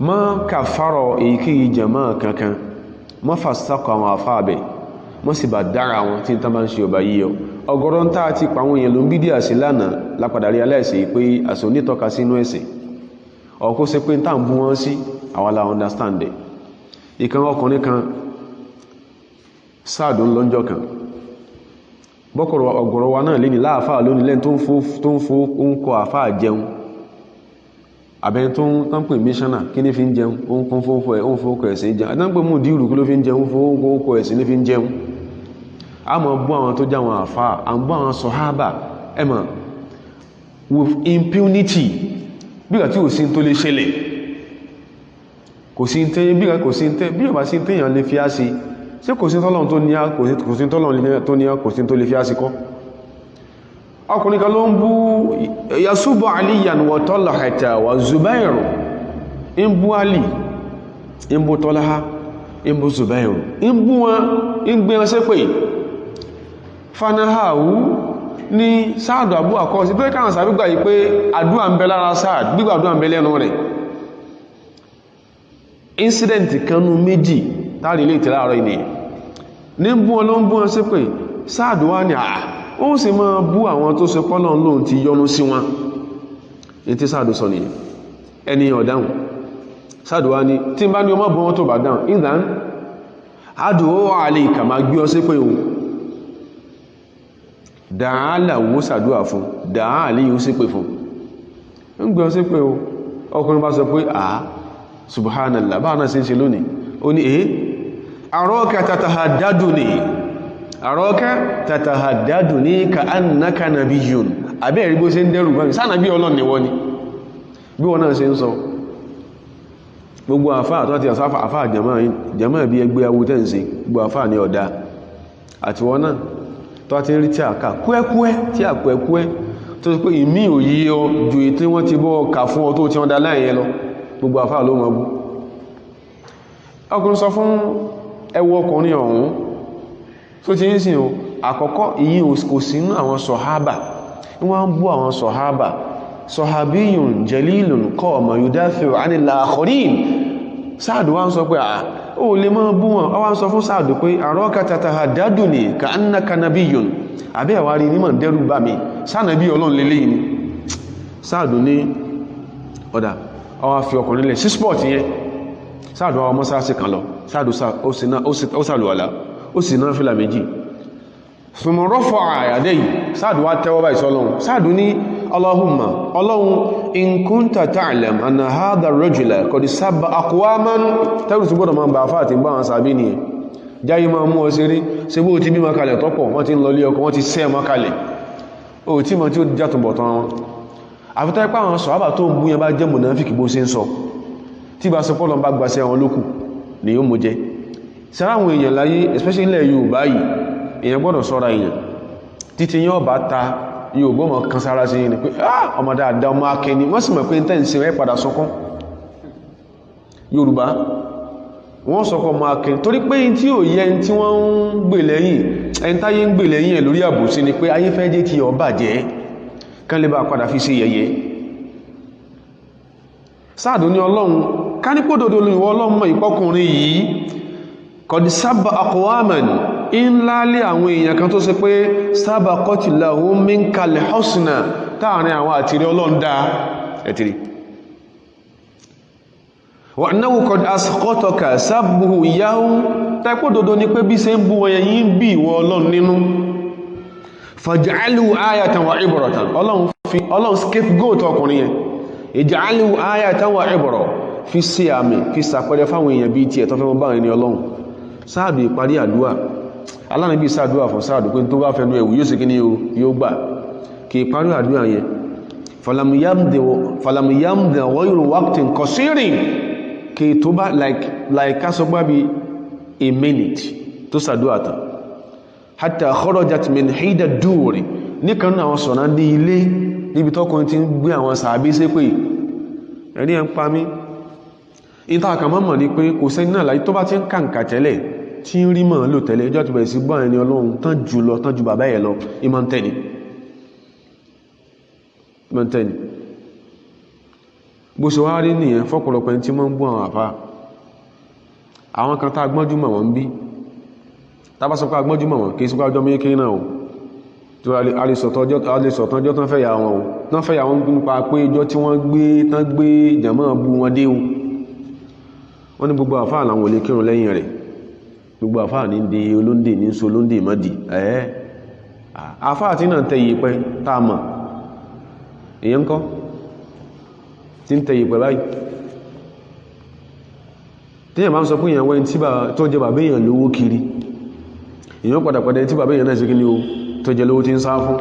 mọ́ kàfàrọ̀ èyíkéyìí jàmáà kankan mọ́ fàṣàkọ̀ àwọn àfáàbẹ̀ mọ́ sì bà dára wọn tí ń tán bá ń ṣe ò bá yíyọ ọ̀gọ̀rọ̀ ń tàà ti pa àwọn èèyàn ló ń bí díà sí lánàá lápadà rí aláìsí pé àṣẹ onítọ́ka sínú ẹ̀sìn ọ̀kó ṣe pé ń tàn bú wọn sí àwọn la understand ẹ̀ ìkan ọkùnrin kan Sáàdù lọ́njọ́ kan bọ́kọ̀rọ̀ ọ̀gọ̀rọ̀ wa náà lé ní láàfáà lónìí lẹ́n tó ń fó ń kọ àfáà jẹun àbẹ́ tó ń pè míṣánà kí ní fi ń jẹun ó ń kún fókọ̀ ẹ̀sìn jẹun àti ń pè mú dìrù kí ló fi ń jẹun fókọ̀ ẹ̀sìn ní fi ń jẹun a mọ̀ bú àwọn tó jáwọn àfáà à ń bú àwọn sọ̀hábà ẹmọ̀ with impunity bígbà tí ò sí tó lè ṣẹlẹ̀ kò sí téèyàn lè fi á sí ṣé kò sí tọ́lọ́run tó ní á kò sí tọ́lọ́run tó ní á kò sí tó lè fi á sí kọ́ ọkùnrin kan ló ń bú yasubu aliyan wa Talhata wa Zubairu ń bú Ali ń bú Talha ń bú Zubairu ń bú wọn ń gbé wọn ṣépè fanahawu ní Sáàdù Abi Waqqas sí pé káwọn sàbígbà yìí pé àdúrà ń bẹ lára Sáàdù gbígbà àdúrà ń bẹ lẹ́nu rẹ̀ incident kanú méjì táàrí ilé ìtẹ́lá ọ̀rọ̀ ènìyàn ní bú wọn ló ń bú wọn ṣépè Sáàdù wá ní ó sì máa bú àwọn tó ṣe pọ́lọ̀ lóhun ti yọ́nú sí wọn ní tí Sáàdù sọ nìyẹn ẹni ọ̀dáhùn Sáàdù wá ní tí bá ní ọmọ bọ́ wọn tó bá dáhùn ìdán adùn ó àlè ìkà máa gbé ọ ṣépè ohun dáàlà wó sàdúwà fún dáàlì yíó sípè fún ń gbé ọ sípè o ọkùnrin bá sọ pé subhanallah bá náà sí ń ṣe lónìí ó ní araka tatahaddaduni ka annaka nabiyyun àbẹ́ẹ̀rí bó ṣe ń dẹ́rù bá mi sáà nàbí Ọlọ́run ni wọ́n ni bí wọ́n náà ṣe ń sọ gbogbo àfáà tó ti àfáà jàmáà bí ẹgbẹ́ awútẹ́ǹsì gbogbo àfáà ní ọ̀dá àti wọ́n náà tó ti rí tí a ká kúẹ́kúẹ́ tí a kúẹ́kúẹ́ tó ti pé ìmí òyí ọ ju ètí wọ́n ti bọ́ ọkà fún ọ tó ti wọ́n dá láìyẹ lọ gbogbo àfáà ló mọ́ bú ọkùnrin sọ fún ẹwọ ọkùnrin ọ̀hún tó ti ń sìn àkọ́kọ́ ìyí kò sínú àwọn sọ̀hábà wọ́n ń bú àwọn sọ̀hábà sọ̀hábíyùn jalilun qama yudafi'u 'anil akharin Sáàdù wá ń sọ pé ó lè máa bú wọn ọwá ń sọ fún Sáàdù pé araka tatahaddaduni ka annaka nabiyyun àbẹ́ àwárí nímọ̀ dẹ́rù bá mi sánàbí Ọlọ́run lélẹ́ yìí Sáàdù ní ọ̀dà ọwá fi ọkùnrin lẹ̀ sí sport yẹn Sáàdù àwọn mọ́sáàsì kan lọ Sáàdù ó sàlùwàlá ó sì náà fìlà méjì thumma rafa'a yadayhi Sáàdù wá tẹ́wọ́ báyìí sọ́lọ́run Sáàdù ní Allahumma Ọlọ́run in kunta ta'lam anna hadha ar-rajula qad sabba aqwaman tẹ́rù sí gbọ́dọ̀ máa bá fà àti bá wọn sàbí ni jáyé máa mú ọ ṣeré ṣe bó ti bí ma kalẹ̀ tọ́pọ̀ wọ́n ti ń lọlé ọkọ̀ wọ́n ti sẹ́ ma kalẹ̀ o tí ma tí ó játùbọ̀ tán wọn àfitá ipá àwọn sọ̀hábà tó ń bú yẹn bá jẹ́ mùnáfíkì bó ṣe ń sọ tí bá sọ pọ́lọ̀ bá gbàṣẹ́ wọn lókù ni yóò mú jẹ́ sáráwọn èèyàn láyé especially ilẹ̀ Yorùbá yìí èèyàn gbọ́dọ̀ sọ́ra èèyàn títí yóò bá ta Yorùbá mọ̀ kan sára sí ni pé ọmọ dáadáa ọmọ akẹni wọ́n sì mọ̀ pé tẹ́ ń ṣe rẹ̀ padà sọkún Yorùbá wọ́n sọkọ̀ ọmọ akẹni torí pé tí ò yẹ tí wọ́n ń gbè lẹ́yìn ẹni táyé ń gbè lẹ́yìn ẹ̀ lórí àbòsí ni pé ayé fẹ́ jẹ́ kí ó bàjẹ́ kán lè bá padà fi ṣe yẹ̀yẹ́ Sáàdù ní Ọlọ́run ká ní pòdòdó olùwọ́ Ọlọ́run mọ̀ ìpọ́kùnrin yìí kọ̀dí sábà aqwaman ńlá lé àwọn èèyàn kan tó ṣe pé sábà qatilahum minkal husna táàrin àwọn àtìrí Ọlọ́run dá ẹ̀tìrí wa annahu qad asqataka sabbuhu iyyahu tẹ́pòdòdó ní pé bí ṣe ń bú wọn yẹn yìí bí ìwọ Ọlọ́run nínú faj'alu ayatan wa ibratan Ọlọ́run scapegoat ọkùnrin yẹn ij'alu ayatan wa ibra fi sí àmì fi sàpẹrẹ fáwọn èèyàn bí tí ẹ̀tọ́ fẹ́ mọ́ báwọn ẹni Ọlọ́run Sáàdù ìparí àdúwà alánàbí Sáàdùwà fún Sáàdù pé tó bá fẹ́nu ẹ̀wù yóò sì kí ní yóò gbà kí ìparí àdúwà yẹn falam yamdi ghayru waqtin qasirin kí tó bá like kásọ gbá bí a minute tó sàdúwà tán hatta kharajat min hida dúrì níkan àwọn sọ̀nà ní ilé níbi tọ́kùnrin ti ń gbé àwọn sàábí sí pé ẹ̀rí ẹ̀ ń pa mí ìtàkà mọ́mọ̀ ní pé kò sẹ́ni náà láyé tó bá ti ń kàǹkà tẹ́lẹ̀ tí ń rí mọ̀ lò tẹ́lẹ̀ ìjọ́ ti bẹ̀rẹ̀ sí gbọ́n ẹni Ọlọ́run tán jù lọ tán ju bàbá ẹ̀ lọ ìmọ̀ntẹ́ni bó ṣe wá rí nìyẹn fọ́pọ̀lọpọ̀ ẹni tí mọ́ ń bú àwọn àfá àwọn kan tá agbọ́njúmọ̀ wọn bí tábá sọ pé agbọ́njúmọ̀ wọn kìí sí pé ọjọ́ méjì náà o tó alẹ́sọ̀tọ́jọ́ tán fẹ́yà wọn o tán fẹ́yà wọn nípa pé ìjọ́ tí wọ́n gbé jàmọ́ bú wọn dé o wọ́n ní gbogbo àfáà làwọn olè kírun lẹ́yìn rẹ̀ gbogbo àfáà ní di olóndè ní so olóndè mọ́dì àfáà tí náà tẹ̀yì pẹ́ táà mọ̀ èyàn kọ́ tí ń tẹ̀yì pẹ̀ báyìí tí yẹn bá ń sọ pé èyàn wẹ́n tí tó jẹ bàbá èyàn lówó kiri èyàn padà tí bàbá èyàn náà sí kí ní o tó jẹ lówó tí ń sá fún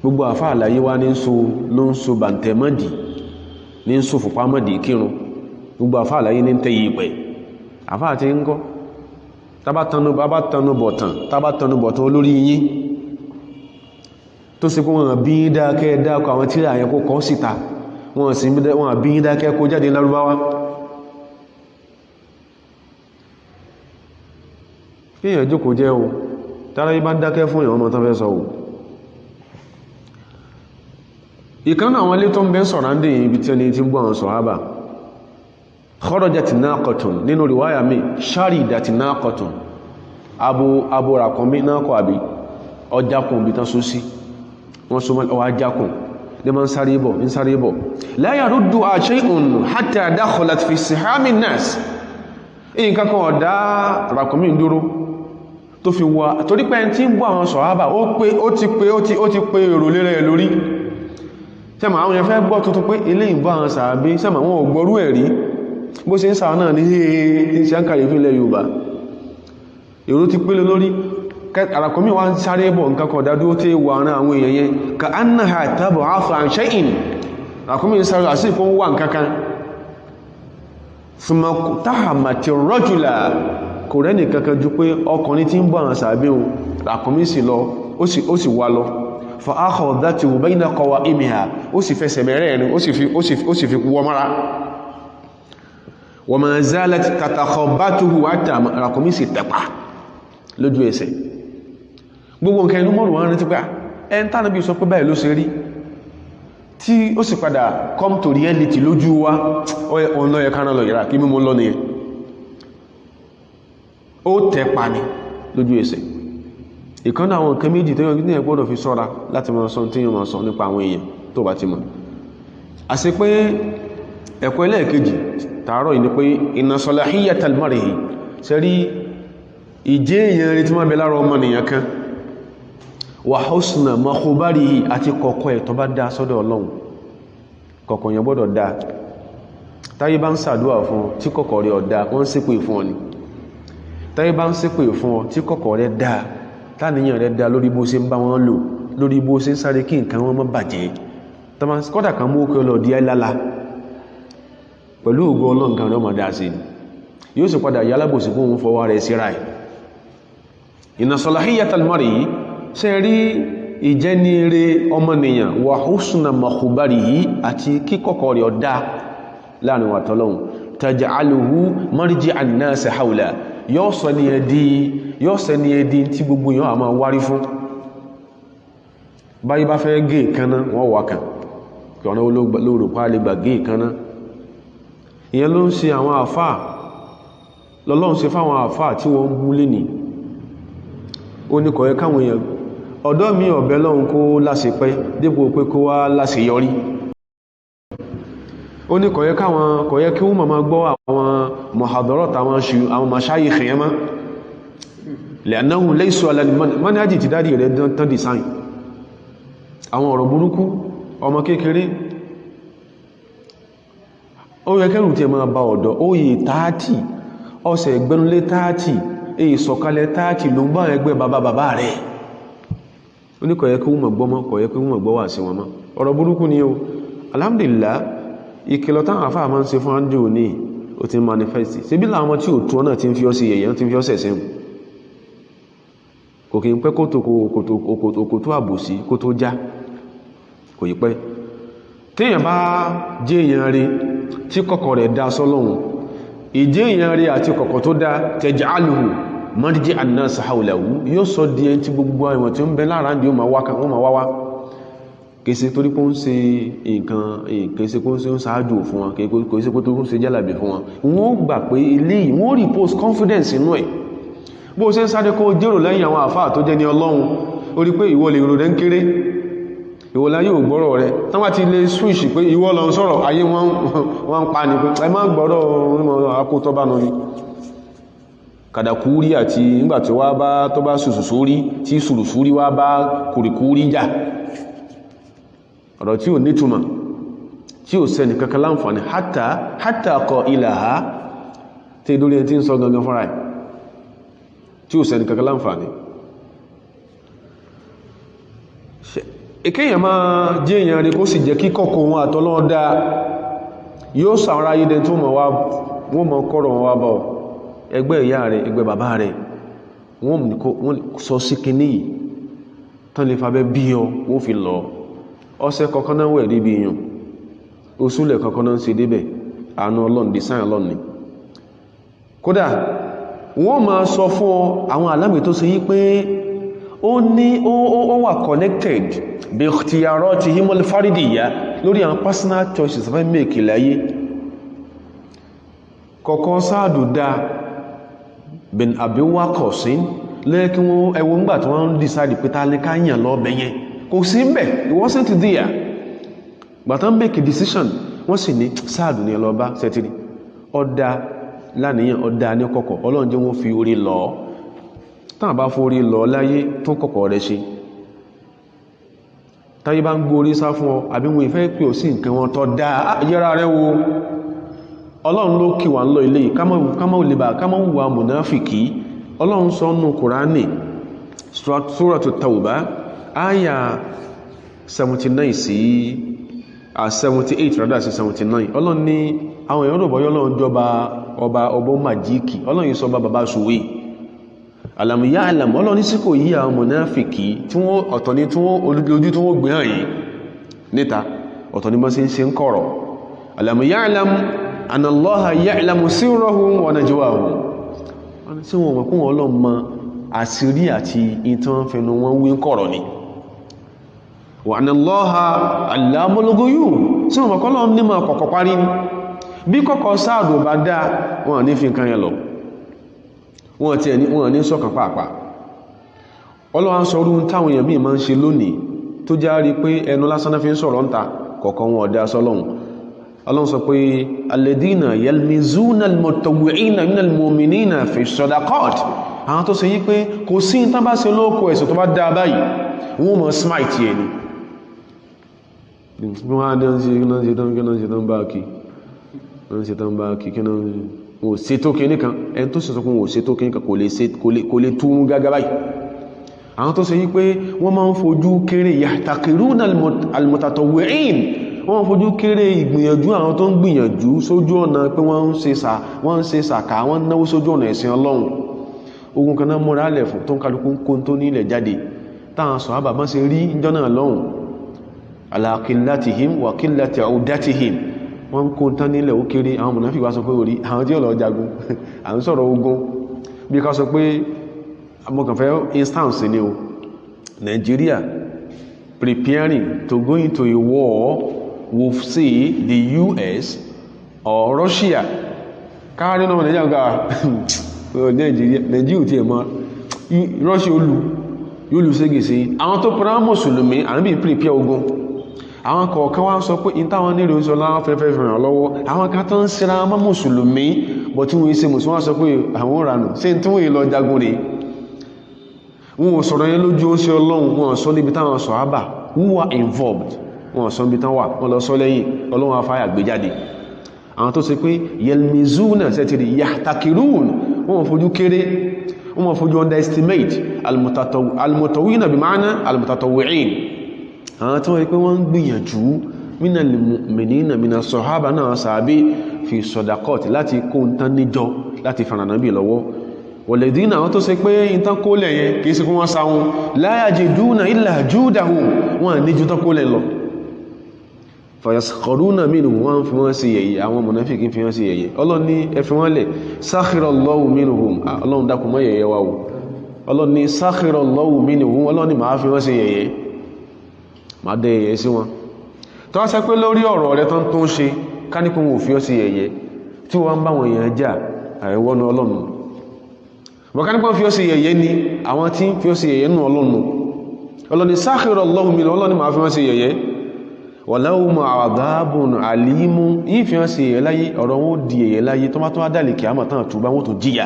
gbogbo àfáà láyé wá ló ń so bàǹtẹ̀ mọ́dì ní ń so fòpá mọ́dì kírun gbogbo àfáà láyé ní tẹ́yì ìpẹ̀ àfáà tí ń kọ́ tábátanu bọ̀tán olórí yín tó sì kó wọn bí dákẹ́ dákọ̀ àwọn tíra àyẹ̀kó kọ́ síta wọn bí dákẹ́ kó jáde lárúbáwá kíyàn jókòó jẹ́ o tára yí bá dákẹ́ fún ìwọ̀n ọmọ tán fẹ́ sọ o ìkan àwọn ilé tó ń bẹ́ sọ̀rándì ibi tí ẹni tí ń bọ́ àwọn sọ̀hábà kharajat naqatun nínú riwaya mi sharidat naqatun abo rakunmi náàkọ̀ àbí ọjákùn bí tán só sí wọ́n só mọ́ ajákùn ní ma ń sáré bọ̀ la yaruddu shay'un hatta dakhalat fi sihami nas in kankan ọ̀dá rakunmi dúró tó fi wà torí pé tí ń bọ́ àwọn sọ̀hábà ó ti pé èrò lérẹ̀ lórí sẹ́mà àwọn yẹn fẹ́ gbọ́ tuntun pé ilé ìbá àwọn sàábí sẹ́mà wọn ò gbọ́rú ẹ̀rí bó ṣe ń sáà náà ní ṣe ń kàyè fílẹ̀ Yorùbá èrò ti pé lórí àràkọ́mí wá ń sáré bọ̀ nǹkan kan dádúró tí wà rán àwọn èèyàn yẹn ka annaha tab'athu an shay'in àràkọ́mí ń sáré àti ìfún wà nǹkankan thumma tahamati rajula kò rẹ́ nìkankan ju pé ọkùnrin tí ń bọ̀ àwọn sàábí àràkọ́mí sì lọ ó sì wá lọ fa akhadhathu bayna qawa'imiha ó sì fẹsẹ̀ mẹ́rẹ̀ẹ̀rin ó sì fi wọ́ mara wa ma zalat tatakhabbatuhu hatta ràkúnmí sì tẹ̀pá lójú ẹsẹ̀ gbogbo nǹkan inú mọ́rùn wọn rántí pé ẹn tánà bí sọ pé báyìí ló ṣe rí tí ó sì padà come to reality lójú wa ọ̀nà ẹ̀ká náà lọ yàrá kí mímú lọ nìyẹn ó tẹ̀pá ní lójú ẹsẹ̀ ìkan àwọn nǹkan méjì tó yọ ní ẹgbọ́dọ̀ fi sọ́ra láti mọ́ sọ tí yọ mọ́ sọ nípa àwọn èèyàn tó bá ti mọ̀ àṣẹ pé ẹ̀kọ́ ẹlẹ́ẹ̀kejì tààrọ̀ ìní pé inna salahiyatal mar'i ṣe rí ìjẹ́ èèyàn rí tí wọ́n bẹ lára ọmọ nìyàn kan wa husna makhbarihi àti kọ̀kọ̀ ẹ̀ tó bá dá sọ́dọ̀ Ọlọ́run kọ̀kọ̀ yẹn gbọ́dọ̀ dá táyé bá ń ṣàdúrà fún ọ tí kọ̀kọ̀ rẹ̀ ọ̀dá wọ́n ń ṣépè fún ọ ni táyé bá ń ṣépè fún ọ tí kọ̀kọ̀ rẹ̀ dá táníyàn rẹ̀ dá lórí bó ṣe ń bá wọn lò lórí bó ṣe ń sáré kí nǹkan wọn má bàjẹ́ kọ́dà kan mú kí ọlọ́ọ̀dí ẹ́lálá pẹ̀lú ògo Ọlọ́run kan rẹ̀ ọmọ dá sí yóò sì padà yálábòsí fún òun fọwọ́ rẹ̀ síra ẹ̀ inna salahiyatal mar'i ṣe rí ìjẹ́niire ọmọnìyàn wa husna makhbarihi àti kíkọ̀kọ̀ rẹ̀ ọ̀dá láàrin wa tọ́lọ́hun taj'aluhu marji'an nas hawla yóò sọ ní ẹdí tí gbogbo yóò àmà wárí fún báyí bá fẹ́ gé ìkaná wọ́n wà kàn kí ọ̀nà olóòrùpá lè gbà gé ìkaná ìyẹn ló ń ṣe àwọn àfáà lọ́lọ́run ṣe fáwọn àfáà tí wọ́n ń bú lé ní ó ní kọ̀yẹ́ káwọn èèyàn ọ̀dọ́ mi ọ̀bẹ lọ́hun kó láṣẹ pẹ́ dípò pé kó wá láṣẹ yọrí ó ní kọ̀yẹ́ kí wọ́n máa gbọ́ àwọn muhadarat àwọn mashayikh yẹn mọ́ li'annahum laysu ala manhaji ti dárí rẹ̀ tán design àwọn ọ̀rọ̀ burúkú ọmọ kékeré ó yẹ kẹ́rù tí ẹ máa bá ọ̀dọ́ ó yẹ 30 ọ̀sẹ̀ ìgbẹ́nulé 30 èyí sọ̀kalẹ̀ 30 ló ń bá ẹgbẹ́ bàbá rẹ̀ ó ní kọ̀yẹ́ kí wọ́n mọ̀ gbọ́mọ́ kọ̀yẹ́ kí wọ́n mọ̀ gbọ́ wà sí wọn mọ́ ọ̀rọ̀ burúkú ni o alhamdulillah ìkìlọ̀ táwọn àfáà máa ń ṣe fún andrew ní o ti manifesti ṣe bí láwọn tí ò tó náà ti ń fi ọ́ sí èèyàn ti ń fi ọ́ sẹ̀sẹ̀ mù kò kí ń pẹ́ kó tó àbòsí kó tó já kò yí pẹ́ téèyàn bá jẹ́ èèyàn rí tí kọ̀kọ̀ rẹ̀ dá sọ́lọ́hun ìjẹ́ èèyàn rí àti kọ̀kọ̀ tó dá taj'aluhu marji'an nas hawlahu yóò sọ di ẹni tí gbogbo àwọn tí ó ń bẹ lára ní ó ma wá kèsè torí pé ó ń ṣe nǹkan kèsè pé ó ń ṣáájú fún wọn kèsè pé ó ń ṣe jálàbì fún wọn wọ́n gbà pé ilé yìí wọ́n repose confidence inú ẹ̀ bó ṣe ń sáré kó jẹ́rò lẹ́yìn àwọn àfáà tó jẹ́ ní Ọlọ́run ó rí pé ìwọ lè rò rẹ̀ ń kéré ìwọ láyé ò gbọ́rọ̀ rẹ̀ tán wá ti lè switch pé ìwọ lọ ń sọ̀rọ̀ ayé wọ́n ń pa ní pé ẹ má gbọ́rọ̀ akótọ́ bá nọrí kàdàkúrí àti nígbàtí wá bá tó bá sùsùsúrí tí sùrùsúrí wá bá kùrìkúrí jà ọ̀rọ̀ tí ò nítumọ̀ tí ò sẹ́ni kankan láǹfààní hátà kọ ilaha tí ìdórí ẹ tí ń sọ gangan fúnra ẹ̀ tí ò sẹ́ni kankan láǹfààní ìkéyàn máa jẹ́ èèyàn rí kó sì jẹ́ kíkọ́kọ́ wọn àtọ́lọ́dá yóò sàwọn ayé dẹ tó wọ́n mọ̀ kọ́rọ̀ wọn wá bá ọ ẹgbẹ́ ìyá rẹ̀ ẹgbẹ́ bàbá rẹ̀ wọ́n sọ sí kìíní yìí tán lè fàbẹ́ bí ọ wọ́n fi lọ ọ̀sẹ̀ kọ̀ọ̀kan náà wẹ̀ débi yàn oṣùlẹ̀ kọ̀ọ̀kan náà ń ṣe débẹ̀ àánú Ọlọ́run design Ọlọ́run ni kódà wọ́n máa sọ fún ọ àwọn alámì tó ṣe yí pé ó wà connected bí ikhtiyarotihimul faridiyya lórí àwọn personal choices fẹ́ mẹ́kì láyé kọ̀ọ̀kan sáàdù dáa bin Abi Waqqas lẹ́kí wọ́n ẹwọ ńgbà tí wọ́n decide pé ta ní ká yàn lọ bẹ̀yẹn kò sí ń bẹ̀ it wasn't there gbàtán make a decision wọ́n sì ní sáàdù ní ẹlọ́bá sẹ́tìrì ọdá láníyàn ọdá ní kọ̀kọ̀ Ọlọ́run jẹ́ wọ́n fi orí lọ tán bá forí lọ láyé tó kọ̀kọ̀ rẹ̀ ṣe táyé bá ń gbórí sá fún ọ àbí wọn ìfẹ́ pé ò sí nǹkan wọn tọ́ dáa yẹra rẹ̀ wo Ọlọ́run ló kí wà ń lọ ilé kámọ́ wùwà mùnáfìkì Ọlọ́run sọ nù Kùránì Suratu Tawbah àyà 79 sí 78 rather sí 79 Ọlọ́run ní àwọn èèyàn rọ̀bọ̀ Ọlọ́run jọba ọba màjíkì Ọlọ́run yìí sọ bàbá ṣùwé Alam ya'lam Ọlọ́run ní sí kò yí àwọn mùnáfìkì tí wọ́n ọ̀tọ̀ ní tí wọ́n olójú tí wọ́n gbé hàn yìí níta ọ̀tọ̀ ní bọ́ sí ṣe ń kọ̀rọ̀ Alam ya'lam Anna Allaha ya'lamu sirrahum wa najwahum tí wọ́n mọ̀ kún Ọlọ́run mọ̀ àṣírí àti ìtàn fẹnu wọn wí kọ̀rọ̀ ni wa anna Allaha allamul ghuyub tí wọ́n mọ̀ kún Ọlọ́run ní mọ̀ kọ̀kọ̀ parí bí kọ̀kọ̀ sáàdù bá dá wọn ní fi nǹkan yẹn lọ wọn ní sọ́kàn pàápàá Ọlọ́run sọrú táwọn èèyàn míì máa ń ṣe lónìí tó járí pé ẹnu lásán náà fi ń sọ̀rọ̀ ń ta kọ̀ọ̀kan wọn ọ̀dá sọ́lọ́run Ọlọ́run sọ pé alladhina yalmizuna almutawwi'ina minal mu'minina fi sadaqat àwọn tó ṣe yí pé kò sí tán bá ṣe lóòkó ẹ̀sùn tó bá dá báyìí wọ́n mọ̀ smite yẹ ni wọ́n á dán sí tán bá kí kí náà wọ́n ṣe tó kí nìkan ẹni tó sì sọ pé wọ́n ṣe tó kí nìkan kò lè tún gágá báyìí àwọn tó ṣe yí pé wọ́n máa ń fojú kéré yahtakiruna al-mutatawwi'in wọ́n fojú kéré ìgbìyànjú àwọn tó ń gbìyànjú sójú ọ̀nà pé wọ́n ń ṣe sàkà wọ́n náwó sójú ọ̀nà ẹ̀sìn Ọlọ́run ogun kan náà múra lẹ̀ fún tó ń kálukú kó tó nílẹ̀ jáde táwọn sàhábà bá ṣe rí ìjọ náà lọ́hùn ala qillatihim wa qillati uddatihim wọ́n kó tán nílẹ̀ ó kéré àwọn mùnáfíkí wá sọ pé orí àwọn tí ó lọ jagun à ń sọ̀rọ̀ ogun bí ká sọ pé amọ́kànfẹ́ instance ni o Nigeria preparing to go into a war with say the US or Russia káàrí náà Nigeria gba Nigeria tí ẹ mọ́ Russia yóò lù ségèsé àwọn tó pẹ̀lú mùsùlùmí àwọn bí prepare ogun àwọn kọ̀ọ̀kan wá sọ pé ìtàwọn nílò ń sọ láwọn fẹ́fẹ́ fìràn lọ́wọ́ àwọn kan tó ń síra mọ́ mùsùlùmí bọ̀ tí wọ́n ṣe mùsùlùmí wá sọ pé àwọn òrànù sí tí wọ́n lọ jagun rẹ̀ wọn ò sọ̀rọ̀ yẹn lójú ó sí Ọlọ́run wọn sọ níbi táwọn sàhábà who were involved wọn sọ níbi táwọn wà wọn lọ sọ lẹ́yìn Ọlọ́run afáyà gbé jáde àwọn tó ṣe pé yelmizuna sẹ́tìrì yahtakirun wọn fojú kéré wọn fojú underestimate almutatawwina bí ma'ana almutatawwi'in àwọn tó wọ́n pé wọ́n ń gbìyànjú minal mu'minina minas sahaba náà sàábé fi sadaqat láti kó ń tán níjọ láti fàrànàbí lọ́wọ́ wọ̀lẹ̀dínà àwọn tó ṣe pé ìtàn kólẹ̀ yẹn kìí sí kún wọ́n sáwọn la yajiduna illa judahum wọ́n ní jù tán kólẹ̀ lọ fayaskharuna minhum wọ́n fi wọ́n sí yẹ̀yẹ̀ àwọn mùnáfíkí fi wọ́n sí yẹ̀yẹ̀ Ọlọ́run ní ẹ fi wọ́n lẹ̀ sakhirallahu minhum Ọlọ́run dákun mọ́ yẹ̀yẹ̀ wa o Ọlọ́run ní sakhirallahu minhum Ọlọ́run ní máa fi wọ́n sí yẹ̀yẹ̀ máa dẹ yẹ̀yẹ̀ sí wọn tó wá sẹ́ pé lórí ọ̀rọ̀ rẹ̀ tán tó ń ṣe ká ní kún wọ́n fi ọ́ sí yẹ̀yẹ̀ tí wọ́n ń bá wọn yẹn jà àìwọ́nu Ọlọ́run bọ̀kánípọ̀ fi ó sí yẹ̀yẹ́ ni àwọn tí fi ó sí yẹ̀yẹ́ nù ọlọ́ni sakhirallahu minhum ọlọ́ni ma fi wọ́n sí yẹ̀yẹ́ walahum adhabun alimu yìí fi wọ́n sí yẹ̀yẹ́ láyé ọ̀rọ̀ wọn di yẹ̀yẹ́ láyé tó má tó wádàlì kí a mọ̀ tán àtúbá wọn tó jíyà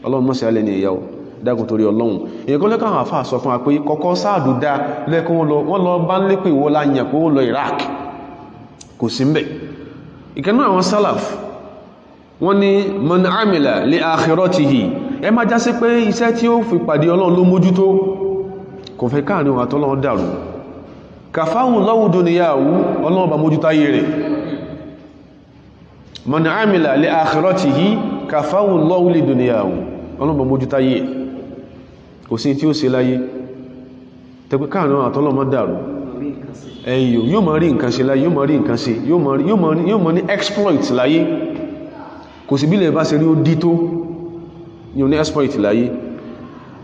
Ọlọ́run mọ́ sí alẹ́ ní ìyàwó dákùn torí Ọlọ́run èyí kọ́ lẹ́kọ̀ọ́ àwọn àfáà sọ fún wa pé kọ́kọ́ sáàdù dá lẹ́kùn wọ́n lọ bá ń lépè wọ́n láyàn pé wọ́n lọ Iraq kò sí mbẹ̀ ìkẹ́nú àwọn salaf wọ́n ní man amila li akhiratihi ẹ má já sí pé iṣẹ́ tí ó fi pàdé Ọlọ́run ló mójútó kò fẹ́ káàrin àtọ́lọ́run dàrú kàfáhùn lọ́wọ́ dúníyàwó Ọlọ́run bá mójútó ayé rẹ̀ man amila li akhiratihi kàfáhùn lọ́wọ́ li dúníyàwó Ọlọ́run bá mójútó ayé kò sí tí ó ṣe láyé tẹ́pẹ́ káàrin àtọ́lọ́run dàrú ẹ̀yọ yóò máa rí nǹkan ṣe láyé yóò máa rí nǹkan ṣe yóò máa ní exploit láyé kò sí bí lè bá ṣe rí ó dí tó yóò ní exploit láyé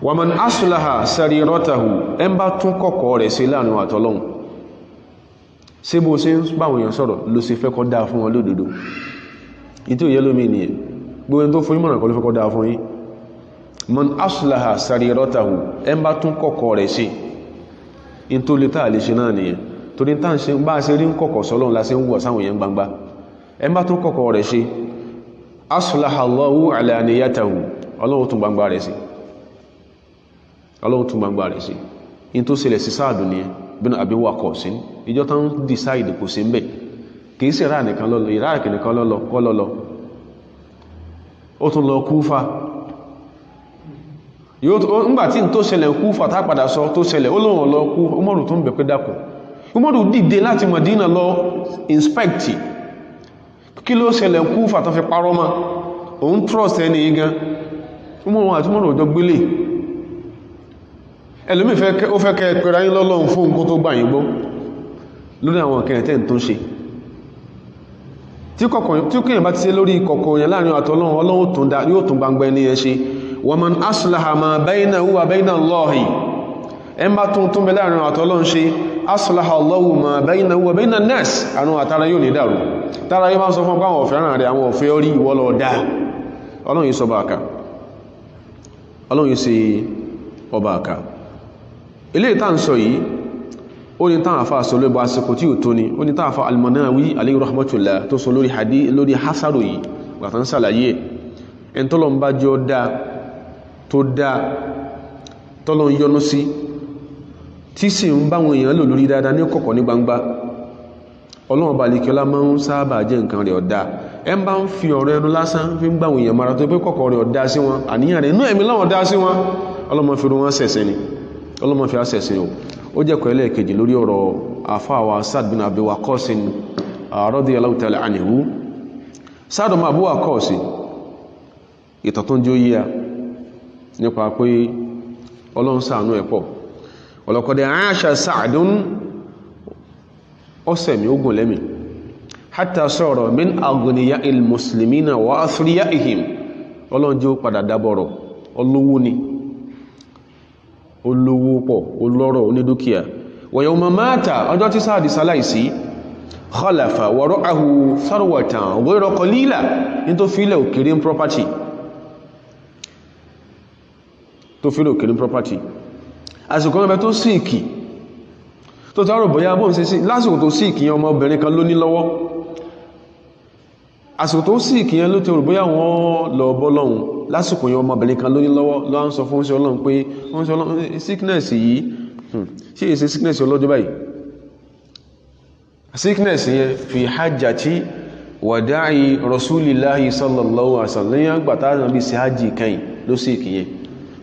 wa man aslaha sariratahu ẹn bá tún kọ̀kọ̀ rẹ̀ sí láàrin àtọ́lọ́hun ṣé bó ṣe ń báwọn èèyàn sọ̀rọ̀ ló ṣe fẹ́ kó dáa fún wọn lódodo ìtí ò yẹ lómi nìyẹn gbogbo ẹni tó fún ìmọ̀ràn kọ́ ló fẹ́ kó dáa fún yín man aslaha sariratahu ẹn bá tún kọ̀kọ̀ rẹ̀ sí in tó lè tàà lè ṣe náà nìyẹn torí tá ṣe bá ṣe rí ń kọ̀kọ̀ sọ́lọ́run la ṣe ń wọ̀ sáwọn èèyàn gbangba ẹn bá tún kọ̀kọ̀ rẹ̀ sí aslaha Allahu alaniyatahu Ọlọ́run tún gbangba rẹ̀ sí Ọlọ́run tún gbangba rẹ̀ sí in tó ṣẹlẹ̀ sí Sáàdù ní bin Abi Waqqas ìjọ tán decide kò sí mbẹ̀ kìí sí Iraq nìkan lọ́lọ́ Iraq nìkan lọ́lọ́ ó tún lọ Kúfà ńgbàtí tó ṣẹlẹ̀ Kúfà tá padà sọ tó ṣẹlẹ̀ ó lóhun lọ kú Umaru tó ń bẹ̀ pé dákùn Umaru dìde láti Madina lọ inspect kí ló ṣẹlẹ̀ Kúfà tó fi parọ́ mọ́ òun trust ẹni igan Umaru àti Umaru ọjọ́ gbélé ẹlòmí ó fẹ́ kẹ́ pẹ̀rẹ̀ ayín lọ́lọ́run fún nǹkan tó gbà yín gbọ́ lórí àwọn kẹrẹ̀tẹ́ tó ń ṣe tí kíyàn bá ti ṣe lórí kọ̀kọ̀ yẹn láàrin àtọ́lọ́run Ọlọ́run yóò tún gbangba ẹni yẹn ṣe wa man aslaha ma baynahu wa bayna Allahi ẹn bá tún bẹ láàrin àtọ́lọ́run ṣe aslaha Allahu ma baynahu wa bayna an-nas àrùn àtàrà yóò ní dàrú tára yóò máa sọ fún ọpá àwọn ọ̀fẹ́ràn rẹ̀ àwọn ọ̀fẹ́ orí ìwọ́lọ̀ dáa Ọlọ́run yìí sọ bá àkà Ọlọ́run yìí sí ọba àkà ilé ìta ń sọ yìí ó ní tán àfá sọ lórí àsìkò tí ò tó ní ó ní tán àfá al-Manawi alayhi rahmatullah tó sọ lórí hasaru yìí gbàtán sàlàyé ẹn tọ́lọ̀ ń bá jọ dáa tó dáa tọ́lọ̀ ń yọnú sí tí sì ń báwọn èèyàn lò lórí dáadáa ní kọ̀kọ̀ ní gbangba, Ọlọ́run bá lè kí ọlá máa ń sábà jẹ́ nǹkan rẹ̀ ọ̀dá. ẹ ń bá ń fi ọ̀rọ̀ ẹnu lásán fi ń gbáwọn èèyàn mara tó pé kọ̀kọ̀ rẹ̀ ọ̀dá sí wọn, àníyàn rẹ̀ inú ẹ̀mí láwọn ọ̀dá sí wọn, Ọlọ́run fi wọn sẹ̀sẹ̀ ni, Ọlọ́run fi àṣẹ̀sẹ̀ o. ó jẹ́ kọ́ ẹlẹ́ẹ̀kejì lórí ọ̀rọ̀ àfáàwà Sa'd bin Abi Waqqas radiyallahu ta'ala anhu. Sa'd bin Abi Waqqas ìtàn tó ń jó yíya nípa pé Ọlọ́run ṣàánú ẹ̀ pọ̀. Walaqad 'asha Sa'dun ọ̀sẹ̀mí ogun lẹ́mì hatta sara min aghniya'il muslimina wa athriya'ihim. Ọlọ́run jẹ́ ó padà dábọ̀rọ̀, olówó ni, olówó pọ̀, olọ́rọ̀, onídúkìá. Wa yawma mata, ọjọ́ tí Sa'd ṣaláìsí, khalafa wara'ahu tharwatan ghayra qalila, ní tó fílẹ̀ òkèrè property, tó fílẹ̀ òkèrè property. Àsìkò ọmọ tó síìkì tó tààrò bóyá bóń ṣe sí lásìkò tó síìkì yẹn ọmọbìnrin kan ló ní lọ́wọ́. Àsìkò tó síìkì yẹn ló tààrò bóyá wọ́n lọ bọ́ lọ́hun, lásìkò yẹn ọmọbìnrin kan ló ní lọ́wọ́. ló ń sọ fún ṣe Ọlọ́run pé wọ́n ṣe Ọlọ́run sickness yìí ṣe èsì sickness ọlọ́jọ́ báyìí. Sickness yẹn fi hajjati wada'i rasulillahi sallallahu alaihi wasallam gbàtà nàbí sí hajji kẹ́yìn ló síìkì yẹn.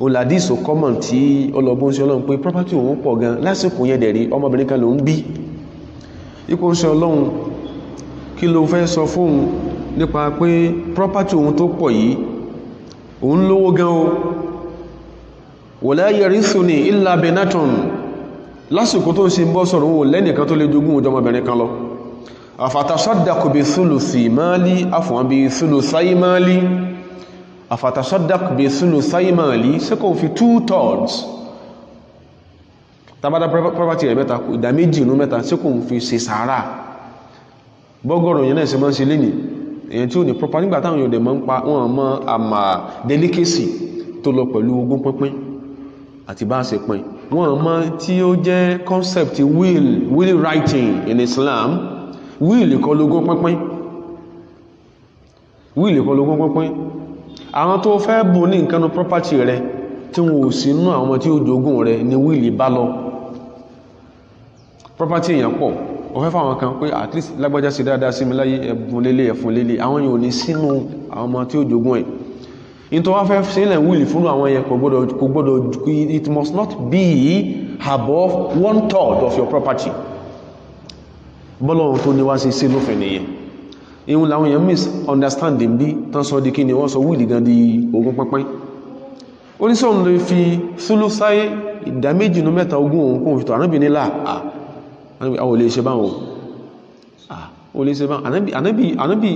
Oladiso common tí ọlọ́bùn sí Ọlọ́run pé property òun pọ̀ gan lásìkò yẹn dẹ̀rí ọmọbìnrin kan ló ń bí. Ipò sí Ọlọ́run kí ló fẹ́ sọ fún nípa pé property òun tó pọ̀ yìí òun lówó gan o. Wala yarithuni illa binatun, lásìkò tó ń ṣe bọ́ sọ̀rọ̀ òun lẹ́nìkan tó lè jogún ọjọ́ ọmọbìnrin kan lọ. Afatasaddaqu bi thuluthi mali, afwan bi thuluthayi mali, afatasaddaq bi thuluthayi mali, ṣé kò fi 2/3 tabada property rẹ̀ mẹ́ta, ìdá méjì inú mẹ́ta, ṣé kò fi ṣe sàárà. bọ́gọ̀rọ̀ yẹn náà ṣe máa ń ṣe lénìí, èyàn tí ó ní property nígbà táwọn yóò dẹ̀ máa ń pa wọn mọ́ àmà delicacy tó lọ pẹ̀lú ogún pínpín àti bá ṣe pín, wọn mọ́ tí ó jẹ́ concept will writing in Islam. will kọ́ lógún pínpín, will kọ́ lógún pínpín. Àwọn tó fẹ́ bù ní nǹkan property rẹ̀ tí wọ́n ò sí nú àwọn tí ó jogún rẹ̀ ni will bá lọ. Property èèyàn pọ̀, ó fẹ́ fáwọn kan pé at least lágbájá sí dáadáa sí mi láyé, ẹ̀bùn lélé ẹ̀fún lélé, àwọn yóò ní sínú àwọn ọmọ tí ó jogún ẹ̀. In tó wá fẹ́ sílẹ̀ will fún àwọn yẹn kò gbọ́dọ̀, it must not be above 1/3 of your property. Bọ́lọ̀ tó ní wá sí lófin nìyẹn. Ihun làwọn èèyàn misunderstanding bí tán sọ di kí ni wọ́n sọ will gan di ogún pínpín. Oníṣòhun lè fi thuluthayi ìdá méjì nínú mẹ́ta ogún òun kóhun fìtò ànábì nílà àwọn olè ṣe báwọn olè ṣe báwọn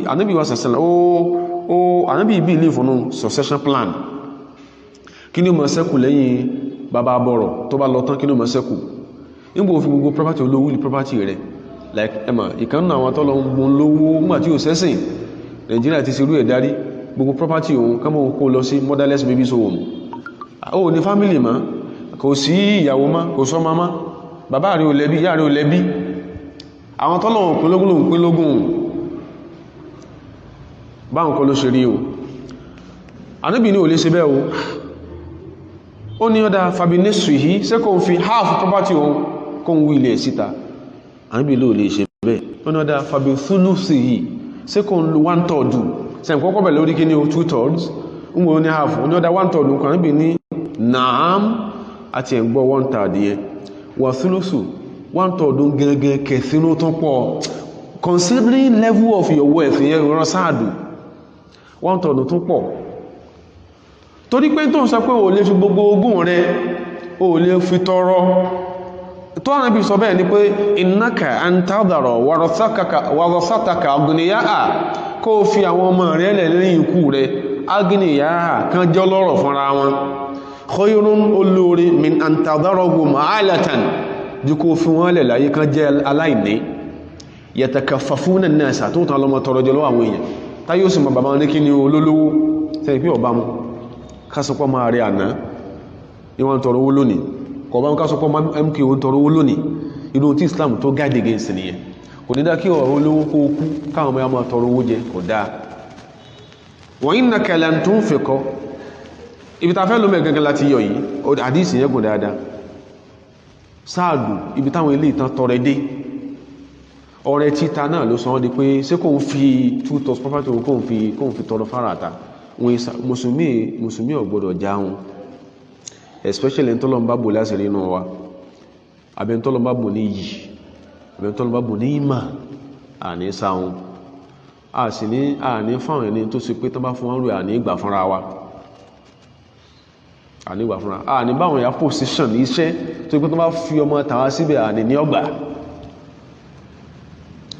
ànábì wa sàṣẹ́lá ànábì ibi ilé ìfọ̀nà succession plan. Kí ni ó máa ṣẹ́kù lẹ́yìn bàbá bọ̀rọ̀ tó bá lọ tán, kí ni ó máa ṣẹ́kù nígbà òfin gbogbo property olówó will property rẹ̀, like ẹmà ìkànnà àwọn tọ́lọ ń gbọ́n lówó nígbà tí ó sẹ́sìn Nàìjíríà ti ṣerú ẹ̀ darí gbogbo property òun kọ́mọ̀ kó lọ sí motherless babies home. Ó ní family ma, kò sí ìyàwó ma, kò sọ́mọ ma, bàbá rẹ̀ ò lẹ́bí, ìyá rẹ̀ ò lẹ́bí, àwọn tọ́lọ̀ pínlógún báwọn kọ́ ló ṣe rí o. Ànábì ní ò lè ṣe bẹ́ẹ̀ o. Ó ní ọdá fabinisri yìí ṣé kò ń fi half property òun kó ń wí ilẹ̀ síta. Ànábì ló lè ṣe bẹ́ẹ̀. Ó ní ọdá fabithulusi yìí ṣé kò ń lo 1/3, sẹ́yìn kọ́kọ́ bẹ̀ lórí kí ní o 2/3, ń wọ́n ní half, ó ní ọdá 1/3 nǹkan. Ànábì ní naam àti ẹ̀gbọ́ 1/3 yẹn wà thulusu 1/3 gẹ́gẹ́ kẹsínú tó pọ̀, considering level of your wealth yẹn rán sáàdù 1/3 tó pọ̀. Torí pé tó ń sọ pé o lè fi gbogbo ogún rẹ̀ o lè fi tọrọ, tó Ànábì sọ bẹ́ẹ̀ ni pé innaka an tadhara warasataka aghniyaa, kó fi àwọn ọmọ rẹ̀ lẹ̀ lẹ́yìn ikú rẹ̀ aghniyaa kan jẹ́ lọ́rọ̀ fúnra wọn, khayrun olóore min an tadharahum alatan, jù kó fi wọ́n lẹ̀ láyé kan jẹ́ aláìní yatakaffafuna an-nasa tó tàn lọ́mọ tọrọ jẹ́ lọ́wọ́ àwọn èèyàn tá yóò sì mọ̀ bàbá wọn ní kí ni olólówó sẹ́yìn pé ọba mu kásọpọ̀ máa rí àná ìwọ̀n tọrọ owó lónìí, kọ̀ọ̀bá ń kásọpọ̀ mk ò tọrọ owó lónìí. Inú tí Islam tó guide against nìyẹn. Kò ní dá kí ọ̀rọ̀ olówó kó kú káwọn ọmọ máa tọrọ owó jẹ, kò dáa. wa innaka lan tunfiqa, ibi ta fẹ́ lómẹ̀ gẹ́gẹ́ láti yọ yìí, àdísì yẹn gùn dáadáa. Sáàdù ibi táwọn ilé ìtàn tọrẹ dé ọrẹ títa náà ló sọ wọ́n di pé ṣé kò ń fi 2 tons property kò ń fi tọrọ fárata wọn mùsùlùmí ò gbọdọ̀ jáun especially ntọ́lọ́n bá bò láti rí inú wa àbí ntọ́lọ́n bá bò ní yìí àbí ntọ́lọ́n bá bò ní ìmà àní sáun àní fáwọn ẹni tó sì pé tán bá fún wọn rú àní ìgbà fúnra wa àní ìgbà fúnra àní báwọn ya position ní iṣẹ́ tó pé tán bá fi ọmọ tàwa síbẹ̀ àní ní ọgbà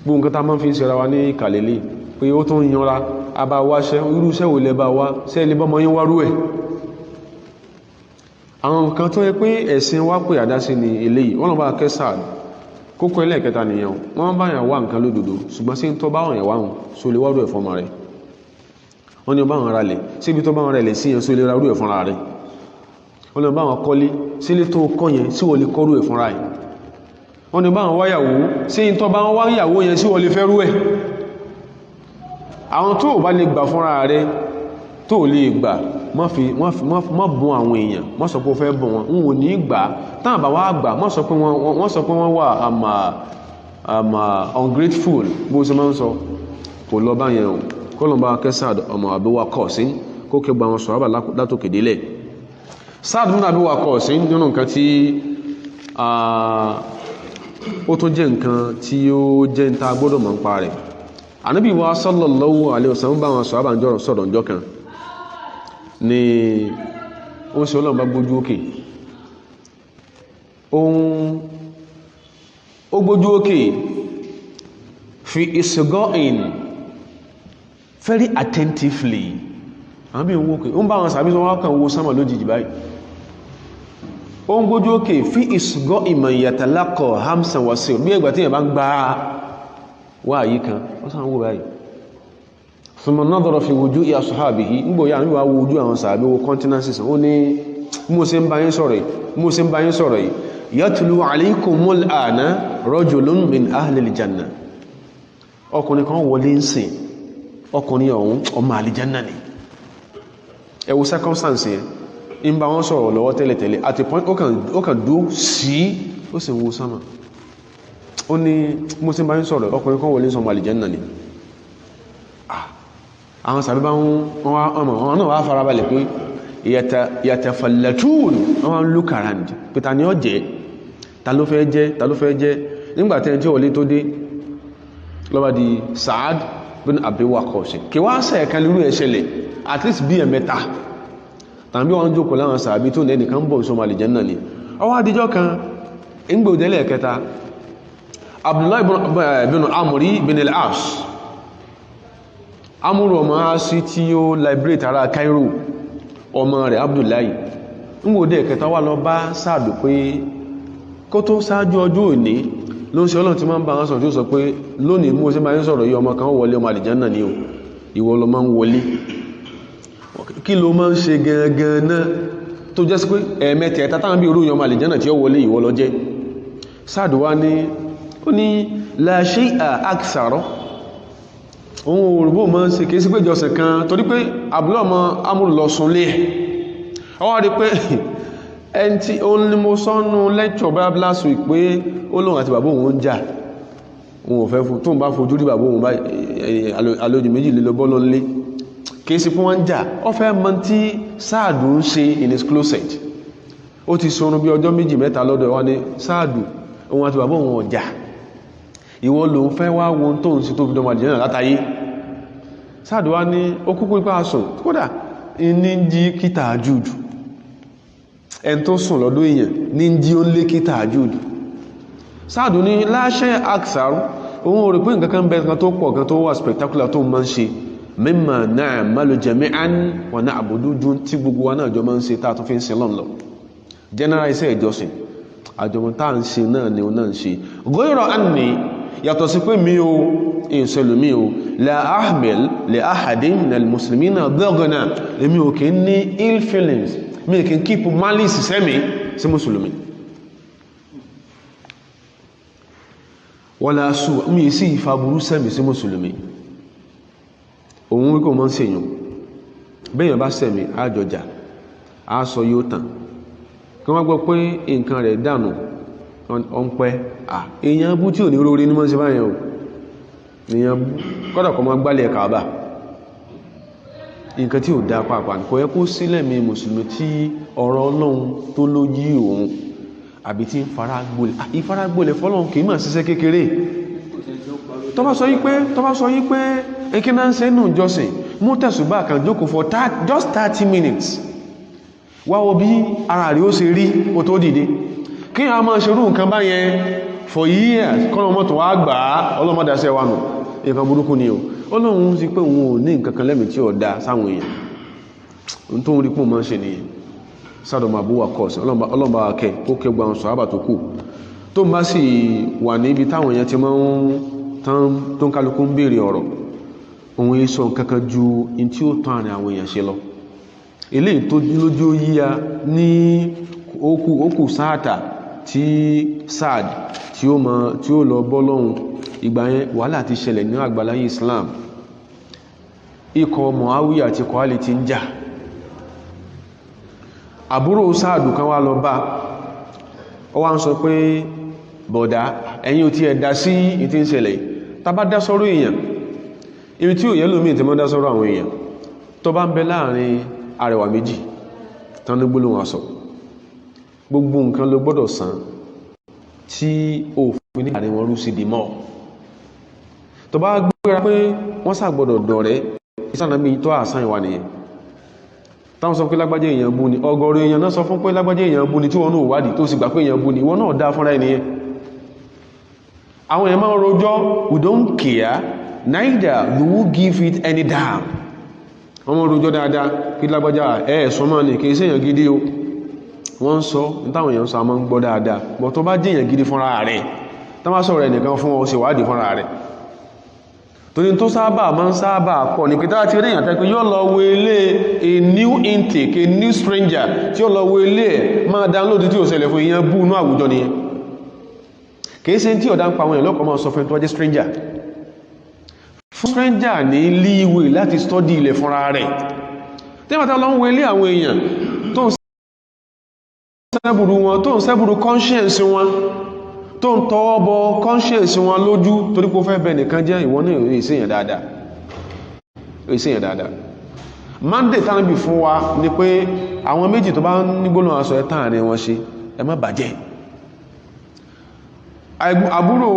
gbogbo nǹkan tá máa fi ń ṣe ra wa ní kàlélé pé ó tó ń yanra abáwáṣẹ́ irúṣẹ́ ò lẹ́bà wá sẹ́lẹ̀ bọ́mọ yín wárú ẹ̀ àwọn nǹkan tó yẹ pé ẹ̀sìn wá pè àdásí ni eléyìí wọ́n lọ bá kẹsà kókó ẹlẹ́ẹ̀kẹta nìyẹn wọ́n bá yàn wá nǹkan lódodo ṣùgbọ́n sí tó bá yàn wá hùn so lè wárú ẹ̀ fọ́mọ rẹ̀ wọ́n ní bá wọn ra lẹ̀ síbi tó bá wọn rẹ̀ lẹ̀ sí yẹn so lè rárú ẹ̀ fúnra rẹ̀ wọ́n ní bá wọn kọ́lé sílé tó kọ́ yẹn sí wọ́n lè kọ́rú ẹ̀ fúnra ẹ̀ wọ́n ní bá wọn wáyàwó sí tó bá wọn wáyàwó yẹn sí wọ́n lè fẹ́rú ẹ̀ àwọn tó bá lè gbà fúnra rẹ̀ tó lè gbà má bùn àwọn èèyàn má sọ pé ó fẹ́ bùn wọn ń wò ní gbà tán àbá wá gbà má sọ pé wọ́n wà àmà ungrateful bó ṣe máa ń sọ kò lọ bá yẹn o kó lọ bá kẹsàd ọmọ àbíwá kọ̀ sí kó kẹgbà wọn sọ̀rọ̀ látòkè délẹ̀ sáàdù nínú àbíwá kọ̀ sí nínú nǹkan tí ó tó jẹ́ nǹkan tí ó jẹ́ ń ta gbọ́dọ̀ mọ̀ ń pa rẹ̀ Ànábì wa sallallahu alaihi wasallam bá wọn sọ̀rọ̀ ǹjọ́ kan ni ó ṣe Ọlọ́run bá gbójú òkè ó gbójú òkè fi isga'in very attentively àwọn bí wọ́n òkè ó ń bá wọn sàbí wọ́n kàn wo sánmà lójijì báyìí ó ń gbójú òkè fi isga'in man yatalaqa hamsan wasir bí ẹgbà tí yẹn bá ń gbá wà yí kan ó sàn wó báyìí thumma nadhara fi wujuhi ashabihi ngbò yà níwà wojú àwọn sàbí wo continences ó ní mú sí ń bá yín sọ̀rọ̀ yìí yatlu alaykumul ana rajulun min ahlil janna ọkùnrin kan wọlé ń sìn ọkùnrin ọ̀hún ọmọ àlìjánà ni ẹwọ circumstance yẹn ń bá wọn sọ̀rọ̀ lọ́wọ́ tẹ́lẹ̀tẹ́lẹ̀ at a point ó kàn dó sí ó sì wo sánmà ó ní mú sí ń bá yín sọ̀rọ̀ ọkùnrin kan wọlé ń sọ ọmọ àlìjánà ni àwọn sàbí bá wọn náà wá farabalẹ̀ pé yatafallatun wọn look around pé ta ni ó jẹ́ ta ló fẹ́ jẹ́ nígbàtí ẹni tí wọlé tó dé lọ́wọ́ di Sa'ad bin Abi Waqqas kí wá sẹ́ ẹ̀kan lórí ẹ̀ṣẹ̀lẹ̀ at least bí ẹ̀mẹ́ta tàbí wọn jókòó láwọn sàbí tó ní ẹnìkan bọ̀ sọmọ àlìjẹ́nà ni ọwọ́ adijọ́ kan ìgbòdẹ́lẹ̀ kẹta Abdullahi bin Amri bin al-As amúrù ọmọ así tí ó liberate ara Cairo ọmọ rẹ̀ Abdullahi ńgbòdé ẹ̀kẹta wà lọ bá Sáàdù pé kó tó sáájú ọjọ́ òní ló ń ṣe Ọlọ́run tí máa ń bá wọn sọ̀rọ̀ tí ó sọ pé lónìí mú sí máa ń sọ̀rọ̀ yí ọmọ kan wọlé ọmọ àlìjánà ni o ìwọ ló máa ń wọlé kí ló máa ń ṣe gangan náà tó jẹ́ sí pé ẹ̀ẹ̀mẹ́tẹ̀ ẹ̀ta táwọn bí orú ọmọ àlìjánà tí ó wọlé ìwọ ló jẹ́ Sáàdù wá ní ó ní la shay'a akthar ohun òrùbó máa ń ṣe kìí sí pé jọsẹ̀ kan torí pé àbúlọ́mọ amúrù lọ sunlé ẹ̀ ọwọ́ rí pé ẹni tí ó ní mo sọ́nù lecture bá last week pé ó lóun àti bàbá òun ń jà òun ò fẹ́ fún tóun bá fojú rí bàbá òun báyìí àlejò méjì lè lọ bọ́ lọ́nlé kìí sí fún wọn ń jà ó fẹ́ mọ̀ tí Sáàdù ń ṣe in his closet ó ti sọrun bí ọjọ́ méjì mẹ́ta lọ́dọ̀ wá ní Sáàdù òun àti bàbá òun ọjà ìwọ ló ń fẹ́ wá wọn tó ń sí tó fi dọmọ àdìjẹ́nà látàyé Sáàdù wá ní ó kúkú ipá sùn kódà ní jí kíta àjúdù ẹn tó sùn lọ́dọ̀ èèyàn ní jí ó lé kíta àjúdù Sáàdù ní láṣẹ́ akthar òun ò rí pé nǹkan kan bẹ́ẹ̀ kan tó pọ̀ kan tó wà spectacular tó máa ń ṣe mimma na'malu jami'an wa na'budu dun tí gbogbo wa náà jọ máa ń ṣe tá a tún fi ń sin lọ́nà general iṣẹ́ ìjọsìn àjọmọ̀ tá à ń ṣe náà ni ó náà ń ṣe ghayra anni yàtọ̀ sí pé mi o ìṣẹ̀lú mi o la ahmil li ahadin minal muslimina daghna èmi ò kí ní ill feelings mi kí n keep malice sẹ́mi sí mùsùlùmí wala su mi sí ìfàbúrú sẹ́mi sí mùsùlùmí òun wíkò mọ́ sí èyàn bẹ́yàn bá sẹ́mi àjọjà àásọ yóò tàn kí wọ́n gbọ́ pé nǹkan rẹ̀ dànù ọ ń pẹ́ èèyàn bú tí ò ní rórí ní mọ́ sí báyẹn o èèyàn bú kọ́dà kọ́ mọ́ gbálẹ̀ Káàbà nǹkan tí ò dá pàápàá kò yẹ kó sílẹ̀ mi mùsùlùmí tí ọ̀rọ̀ Ọlọ́run tó ló yí òun àbí tí ń ìfaragbólẹ̀ fọ́lọ́run kìí máa ṣiṣẹ́ kékeré tó bá sọ yí pé ẹkí náà ń ṣe nù jọsìn mú tẹ̀sùbá kan jókòó for just 30 minutes wáwọ́ bí ara rí ó ṣe rí o tó dìde kí a máa ṣerú nǹkan báyẹn for years kọ́nà mọ́tò wá gbà á ọlọ́mọdásẹ́ wà nù nǹkan burúkú ni o Ọlọ́run sí pé òun ò ní nǹkan kan lẹ́mìí tí ó dá sáwọn èèyàn tó ń rí pò máa ń ṣe nìyẹn sádọ̀mà àbúwà kọ́ọ̀sì ọlọ́mbà akẹ́ ó kẹ́ gbà sọ àbà tó kù tó bá sì wà níbi táwọn èèyàn ti máa ń tán tó ń kálukú ń béèrè ọ̀rọ̀ òun yìí sọ kankan ju in tí ó tán àrin àwọn èèyàn ṣe lọ eléyìí tó lójú yíya ní ókù sáàtà tí Saad tí ó lọ bọ́ lọ́hun ìgbà yẹn wàhálà ti ṣẹlẹ̀ ní àgbàláyé Islam ikọ̀ Muawiya àti kọ́álì ti ń jà àbúrò Sáàdù kan wá lọ bá ó wá ń sọ pé bọ̀dá ẹ̀yin ò ti ẹ̀dá sí ìtí ń ṣẹlẹ̀ tàbá dá sọ́rọ̀ èèyàn ibi tí ò yẹ́ lómi ìtẹ́mọ́ dá sọ́rọ̀ àwọn èèyàn tó bá ń bẹ láàrin arẹwà méjì tán ní gbólóhùn aṣọ gbogbo nǹkan ló gbọ́dọ̀ san tí òfin ní àrin wọn rú sí dìmọ́ tó bá gbéra pé wọ́n sàgbọ́dọ̀ dọ̀rẹ́ ìsànàmí tó àsán ìwà nìyẹn táwọn sọ pé lágbájá èèyàn bú ni ọ̀gọ̀rọ̀ èèyàn náà sọ fún pé lágbájá èèyàn bú ni tí wọ́n náà wádìí tó sì gbà pé èèyàn bú ni wọ́n náà dá fúnra ènìyàn àwọn èèyàn máa ń rojọ́ we don't care neither do we give it any damn wọ́n máa ń rojọ́ dáadáa kí lágbájá ẹ̀ẹ̀sọ́ máa ní kìí sí èèyàn gidi o wọ́n ń sọ táwọn èèyàn sọ máa ń gbọ́ dáadáa bọ̀ tó bá jẹ́ èèyàn gidi fúnra rẹ̀ tá má sọ̀rọ̀ ẹnìkan fún ọ sì wádìí fúnra rẹ̀ torí tó máa ń sábà pọ̀ ní pẹ̀tà àti ríyàn tẹ́kù yóò lọ wo ilé a new intake a new stranger tí ó lọ wo ilé ẹ̀ máa download tí ó ṣẹlẹ̀ fún ìyẹn bú inú àwùjọ nìyẹn kìí ṣe tí ọ̀dá ń pa àwọn èèyàn lọ́kọ̀ máa sọ fún ẹ̀tọ́ jẹ́ stranger fún stranger ní leeway láti study ilẹ̀ fúnra rẹ̀ tí wọ́n lọ ń wo ilé àwọn èèyàn tó ń sẹ́bùrú conscience wọn tó ń tọwọ́ bọ conscience wọn lójú torí kó fẹ́ bẹ nìkan jẹ́ ìwọ náà ìsèyàn dáadáa mandate tánàbí fún wa ní pé àwọn méjì tó bá ní gbóná aṣọ ẹ̀ tán àárín wọn ṣe ẹ má bàjẹ́ àbúrò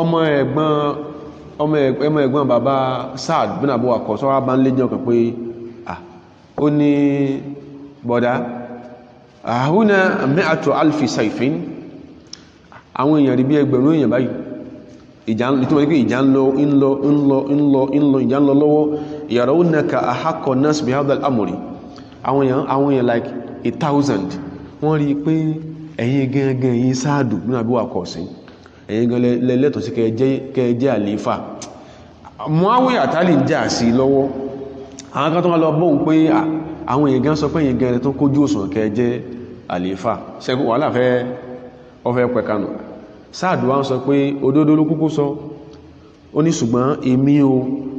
ọmọ ẹ̀gbọ́n bàbá Saad bin Abu Waqqas sọ́wọ́ bá ń lé jẹ́ pé ó ní bọ̀dá àhúnà mi'atu alfi sayfin àwọn èèyàn rí bí ẹgbẹ̀rún èèyàn báyìí ìjà ń lọ lọ́wọ́ yarawnaka ahaqqa an-nas bi hadha al-amri àwọn èèyàn like 1,000 wọ́n rí pé ẹ̀yin gangan yìí Sáàdù bin Abi Waqqas ẹ̀yin gan lẹ́lẹ́tọ̀ sí kẹjẹ́ àlífà Muawiya àtàlì ń jà sí lọ́wọ́ àwọn kan tó wọ́n lọ bóhùn pé àwọn èèyàn gan sọ pé ẹ̀yin gan tó kójú òsùn kẹjẹ́ àlífà sẹ́kù wà láfẹ́ ọfẹ́ pẹ̀kanù Sáàdù wá ń sọ pé òdodo ló kúkú sọ ó ní ṣùgbọ́n èmi o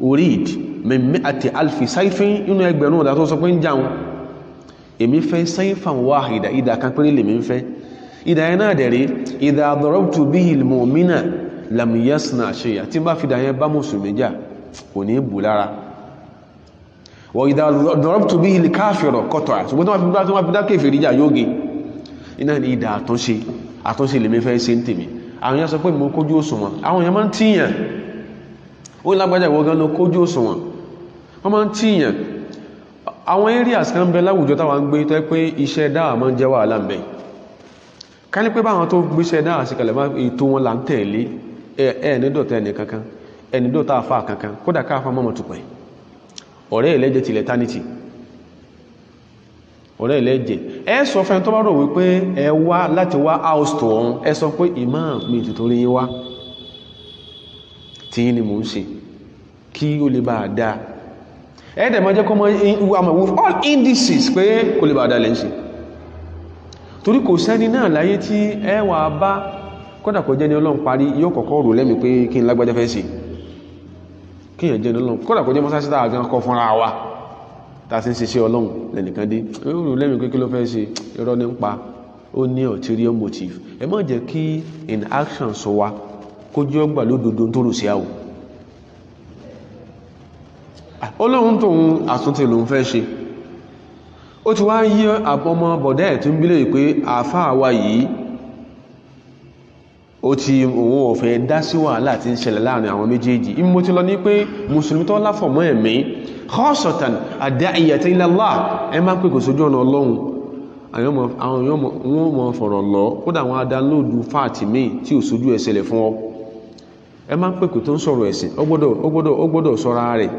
orid mẹ́mẹ́ àti alfi sáífín inú ẹgbẹ̀rún ọ̀dá tó sọ pé ń jáun èmi fẹ́ sáífàn wáhìdà ìdá kan péré lèmi ń fẹ́ ìdá yẹn náà dẹ̀rẹ́ ìdá darabtu bihi al-mu'mina lam yasna shay'a tí bá fìdá yẹn bá mùsùlùmí jà kò ní bù lára wa ìdá darabtu bihi al-kafira qata'a ṣùgbọ́n tó wá fi dá kèfèrí jà yóò gé iná ní ìdá àtúnṣe lè mẹ́fẹ́ ṣe ń tèmi àwọn èèyàn sọ pé mo kójú òṣùwọ̀n àwọn èèyàn máa ń tíyàn ó lágbájá ìwọ̀gán ló kójú òṣùwọ̀n wọ́n máa ń tíyàn àwọn areas kan bẹ láwùjọ táwa ń gbé tó pé iṣẹ́ dáwà máa ń jẹ́ wàhálà ń bẹ ká ní pé báwọn tó gbéṣẹ́ dáwà sí kalẹ̀ ètò wọn là ń tẹ̀lé ẹ̀ẹ́nìdọ̀tà ẹnì kankan ẹ̀ẹ́nìdọ̀tà àfà kankan kódà káfà mọ́mọ́ tùpẹ̀ ọ̀rẹ́ ìlẹ́jẹ̀ tilẹ̀ tánìtì ọ̀rẹ́ ìlẹ́jẹ̀ ẹ sọ fẹ́ tó bá rò wípé ẹ wá láti wá house tó ọ̀hún ẹ sọ pé imam mi tuntun yín wá tí ní mò ń ṣe kí ó lè bá dáa ẹ̀ẹ́dẹ̀ máa jẹ́ kọ́ mọ́ with all indices pé kó lè bá dáa lẹ́ ń ṣe torí kò sẹ́ni náà láyé tí ẹ wà bá kódà kò jẹ́ ní Ọlọ́run parí yóò kọ́kọ́ rò lẹ́mìí pé kí n lágbájá fẹ́ ṣe kí yẹn jẹ́ ní Ọlọ́run kódà kò jẹ́ mọ́sáṣí tàà gan kọ́ fúnra wa tàà sí ń ṣiṣẹ́ Ọlọ́run lẹ́nìkan dé rò lẹ́mìí pé kí ló fẹ́ ṣe irọ́ ní ń pa ó ní ulterior motive. Ẹ má jẹ́ kí in action sọ wa kó jẹ́ ọgbà lódodo tó rò sí àwò. Ọlọ́run tóun àtúntì ló ń fẹ́ ṣe, ó ti wá yí àbọmọ bọ̀dá ẹ̀ tó ń bílẹ̀ pé àáfàá wa yìí ó ti òun ò fẹ́ dá sí wàhálà tí ń ṣẹlẹ̀ láàrin àwọn méjèèjì. Mo ti lọ ní pé mùsùlùmí tó láfọ̀mọ́ ẹ̀mí khassatan ad-da'iyata ila Allah, ẹ máa ń pè kò sójú ọ̀nà Ọlọ́run, àwọn èèyàn wọ́n mọ̀ fọ̀rọ̀ lọ, kódà àwọn adánlóòdù fáàtì míì tí ò sójú ẹsẹ̀lẹ̀ fún ọ. Ẹ máa ń pè kò tó ń sọ̀rọ̀ ẹ̀sìn, ó gbọ́dọ̀ sọ́ra rẹ̀.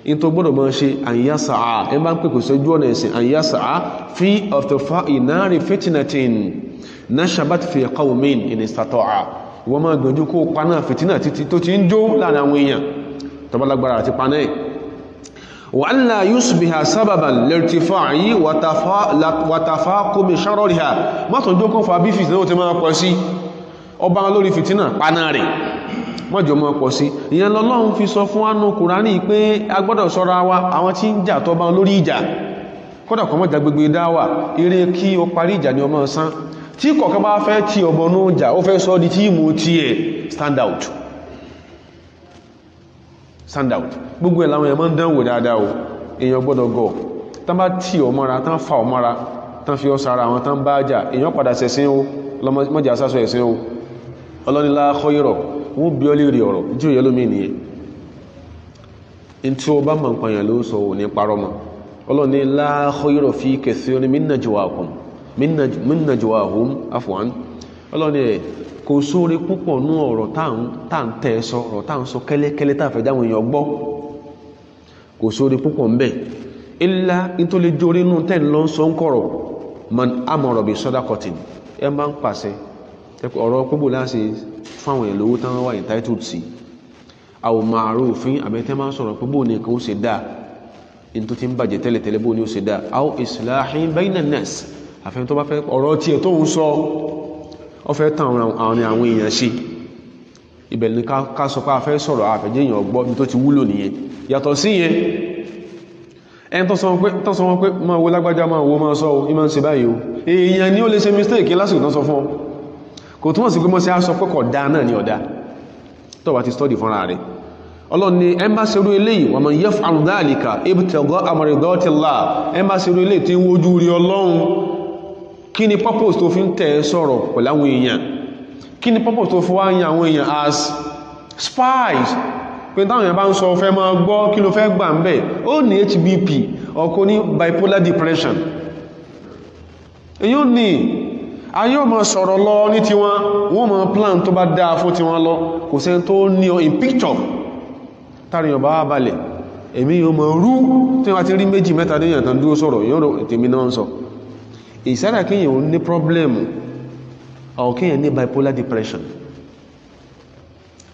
In tó gbọ́dọ̀ máa ṣe àyíyásáà, ẹ máa ń pè kò sójú ọ̀nà ẹ̀sìn àyíyásáà fi irtifa'i nari fitnatin nashabat fi qawmin in istata'a. Wọ́n máa gbẹ̀jú kó paná fìtínà títí tó ti ń jó láàrin àwọn èèyàn tó bá lágbára àti paná ẹ̀. Wa an la yusbiha sababan lirtifa'i wa tafaqumi sharriha. Má tó jókòó fa bí fìtínà ó ti máa pọ̀ sí ọba lórí fìtínà paná rẹ̀, mọ́jọ mọ́ pọ̀ sí. Ìyẹn lọ́lọ́run fi sọ fún ánú Kùránì pé a gbọ́dọ̀ ṣọ́ra wa àwọn tí ń jà tọba lórí ìjà, kódà kọ́ mọ́jà gbogbo dáwà eré kí o parí ìjà ni ọmọ sán. Tí kọ̀ọ̀kan bá fẹ́ tí ọbọ náà jà, ó fẹ́ sọ di tí mú tí ẹ̀ stand out. Gbogbo ẹ̀ láwọn ẹ̀mọ́ ń dánwò dáadáa o, èèyàn gbọ́dọ̀ gọ̀. Tán bá tí ọ mọ́ra, tán fa ọ mọ́ra, tán fi ọ sára àwọn tán bá jà, èèyàn padà sẹ̀sìn o, lọ́mọjà sásọ ẹ̀sìn o. Ọlọ́nilá khayra, wọ́n bí ọ lè rí ọ̀rọ̀ jí òyẹ́ lómi nìyẹn. In tí ó bá mọ̀ ń pààyàn ló sọ ní parọ́mọ̀. Ọlọ́nilá khayra fi kathirin min najwahum afwan. Ọlọ́ni ẹ̀ kò sóre púpọ̀ ní ọ̀rọ̀ tá ń tẹ́ sọ, ọ̀rọ̀ tá ń sọ kẹ́lẹ́kẹ́lẹ́ tá fẹ́ dáwọn èèyàn gbọ́, kò sóre púpọ̀ ń bẹ̀. Illa in tó lè jórí nù tẹ́ lọ sọ ń kọ̀rọ̀ man amara bi sadaqatin, ẹ máa ń pàṣẹ ọ̀rọ̀ púpọ̀ láti fáwọn ìlówó tán wà entitled sí, aw ma'rufin àbẹ́tẹ́ máa ń sọ̀rọ̀ púpọ̀ ní kan ó ṣe dáa in tó ti ń bàjẹ́ tẹ́lẹ̀tẹ́lẹ̀ bó ní ó ṣe dáa, aw islahin bayna an-nas, àfẹ́ tó bá fẹ́ ọ̀rọ̀ tí ẹ̀ tó ń sọ ọ fẹ́ tàn àwọn èèyàn ṣe, ibẹ̀ ní ká sọ pé a fẹ́ sọ̀rọ̀ àfẹ́jẹ́ èèyàn gbọ́ ní tó ti wúlò nìyẹn. Yàtọ̀ sí yẹn ẹni tó sọ wọn pé máa wo lágbájá máa wo máa sọ o ìmọ̀ ń ṣe báyìí o, èèyàn ni ó lè ṣe mistake lásìkò tán sọ fún ọ, kò túnmọ̀ sí pé mọ́ sí á sọ pé kọ̀ dáa náà ni ọ̀dá tó bá ti study fúnra rẹ̀. Ọlọ́run ni ẹ má ṣe irú eléyìí wa man yaf'al dhalika ibtigha'a mardatillah, ẹ má ṣe irú eléyìí tí ń wojú rí Ọlọ́run. Kí ni purpose tó fi ń tẹ̀ sọ̀rọ̀ pẹ̀lú àwọn èèyàn? Kí ni purpose tó fi wá yan àwọn èèyàn as spies? Pé táwọn èèyàn bá ń sọ fẹ́ máa gbọ́ kí ló fẹ́ gbà ń bẹ̀, ó ní HBP ọkọ̀ ní bipolar depression. Èyí ò ní ayé ọmọ sọ̀rọ̀ lọ ní tiwọn, wọ́n mọ̀ plan tó bá dáa fún tiwọn lọ, kò sẹ́ni tó ní ọ in picture. Tàríyàn bá balẹ̀ èmi yóò mọ̀ rú tí wọ́n ti rí méjì mẹ́ta déyàn tán dúró sọ̀rọ̀ yóò tèmi náà ń sọ. Ìsára kíyàn ò ní problemu ọ̀ kíyàn ní bipolar depression.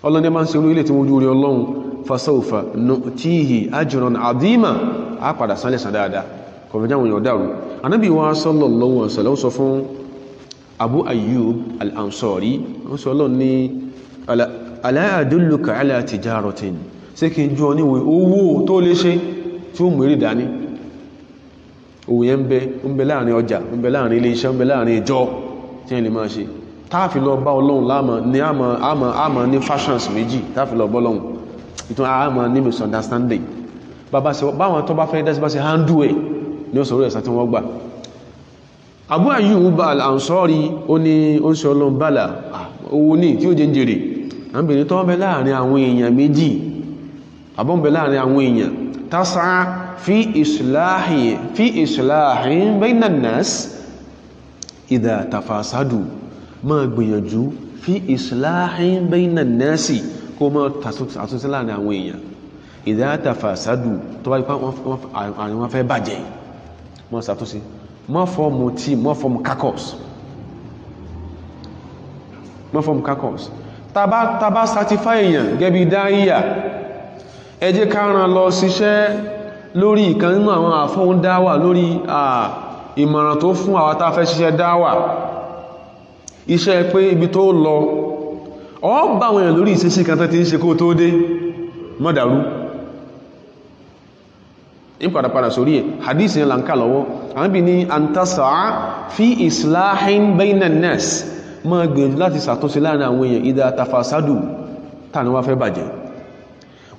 Ọlọ́ni máa ń ṣe orí ilé tí wọ́n jú rí Ọlọ́run fasawfa nu'tihi ajran adima, á padà sánlẹ̀ sàn dáadáa kọ̀fẹ́jà wọn yóò dárú. Ànábì wa sallallahu alaihi wasallam sọ fún Abu Ayyub al-Ansari, wọ́n sọ Ọlọ́run ní ala adulluka ala tijaratin, ṣé kí n jọ níwé owó tó lè ṣe tí ó mú èrè dání. Owó yẹn ń bẹ láàrin ọjà, ń bẹ láàrin ilé iṣẹ́, ń bẹ láàrin ìjọ tí ẹ lè máa ṣe. Táàfi lọ bá Ọlọ́run láàmà ní àmà ní fashions méjì, táàfi lọ bọ́lọ́run ìtún àmà ní misunderstanding. Báwọn tó bá fẹ́ dẹ́sí bá ṣe handle ẹ̀ ní ó sọ̀rọ̀ ẹ̀sà tí wọ́n gbà. Abu Ayyub al-Ansari ó ní ó ń ṣe Ọlọ́run bala owó ní tí ó jẹ́ jèrè. Àbìnrin tó ń bẹ láàrin àwọn èèyàn méjì, àbọ̀ ń bẹ láàrin àwọn èèyàn tas'a fi islahin bayna an-nas idha tafasadu, máa gbìyànjú fi islahin bayna an-nas kó máa àtúnṣe láàrin àwọn èèyàn idha tafasadu tó bá ipá àwọn fẹ́ bàjẹ́ máa ṣàtúnṣe, má fọ́ọ̀mù tí má fọ́ọ̀mù kakos tàbá certify èèyàn gẹ́bí dáíyà, ẹ jẹ́ ká rán lọ síṣẹ́ lórí ìkan nínú àwọn àfóhún dáwà lórí ìmọ̀ràn tó fún àwọn tá fẹ́ ṣiṣẹ́ dáwà, iṣẹ́ pé ibi tó lọ ọ bá àwọn èèyàn lórí ìṣesí kan tó ti ń ṣe kó tó dé mọ́dàrú. in padà sórí ẹ̀ hadith yẹn lanka lọ́wọ́ àwọn bí ní antasa'a fi islahin bainan nas ma gbìyànjú láti ṣàtúnṣe láàrin àwọn èèyàn idha tafasadu tani wá fẹ́ bàjẹ́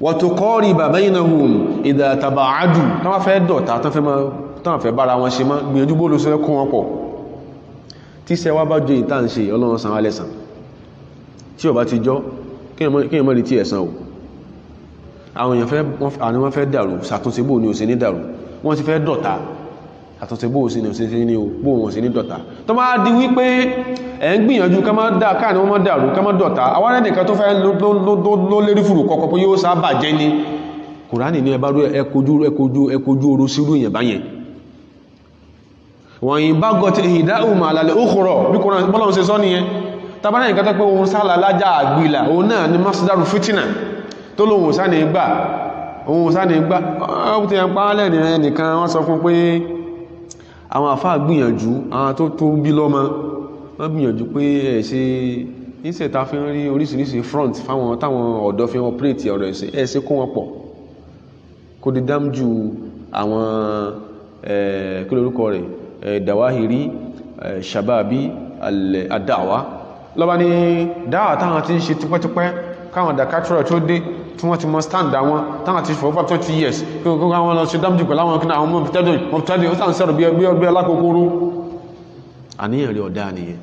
wa tuqariba bainahum idha taba'adu tán wá fẹ́ dọ̀ta tán fẹ́ bára wọn ṣe mọ́ gbìyànjú bó ló sẹ́ kún wọn pọ̀ tí sẹ́ wá bá jọ ìta ń ṣe Ọlọ́run san alẹ́sàn tí ó bá ti jọ kí èèyàn mọ́ rí tí ẹ̀san o àwọn èèyàn wọ́n fẹ́ dàrú ṣàtúnṣe bó ní ò sí ní dàrú wọ́n ti fẹ́ dọ̀ta àtúnṣe bó sí ní ò sí ní bó wọn sí ní dọ̀ta tó máa di wípé ẹ̀ ń gbìyànjú ká má dà káà ní wọ́n má dàrú ká má dọ̀ta àwọn ẹnìkan tó fẹ́ ló lérí fùrù kọ́kọ́ pé yóò sábà jẹ́ ní Kùránì ní ẹbá ẹkojú oró sírú èèyàn báyẹn wọ́n yìí bá gọ́ ti ìdáhùn àlàlẹ̀ òkúrọ̀ bí Ọlọ́run ṣe sọ nìyẹn tàbí nǹkan tó pé òun sálà lájá àgbìlà òun náà ni masdaru fitina tó lóhun sáni gbà ọ́pù tí a ń pàálẹ̀ ní ẹnìkan wọ́n sọ fún pé àwọn àfáà gbìyànjú àwọn tó bí lọ́mọ wọ́n gbìyànjú pé ẹ̀ṣẹ́ ìṣẹ̀ta fi ń rí oríṣiríṣi front fáwọn táwọn ọ̀dọ́ fi operate ọ̀rọ̀ ẹ̀ṣẹ́ kó wọn pọ̀ kó di dámjú àwọn kí lórúkọ rẹ̀ dàwáhìrí sàbábí àdáwà lọ́bá ní dáwà táwọn ti ń ṣe tipẹ́tipẹ́ káwọn dàkátúrọ̀ tó dé tí wọ́n ti mọ́ stand àwọn táwọn ti for over 20 years kí wọ́n lọ sí dámjú pẹ̀lú àwọn kíná àwọn mọ̀tẹ́dẹ̀ ó sàn sẹ́rọ̀ bí ọgbẹ́ alákòókòrò àníyàn rẹ̀ ọ̀dá nìyẹn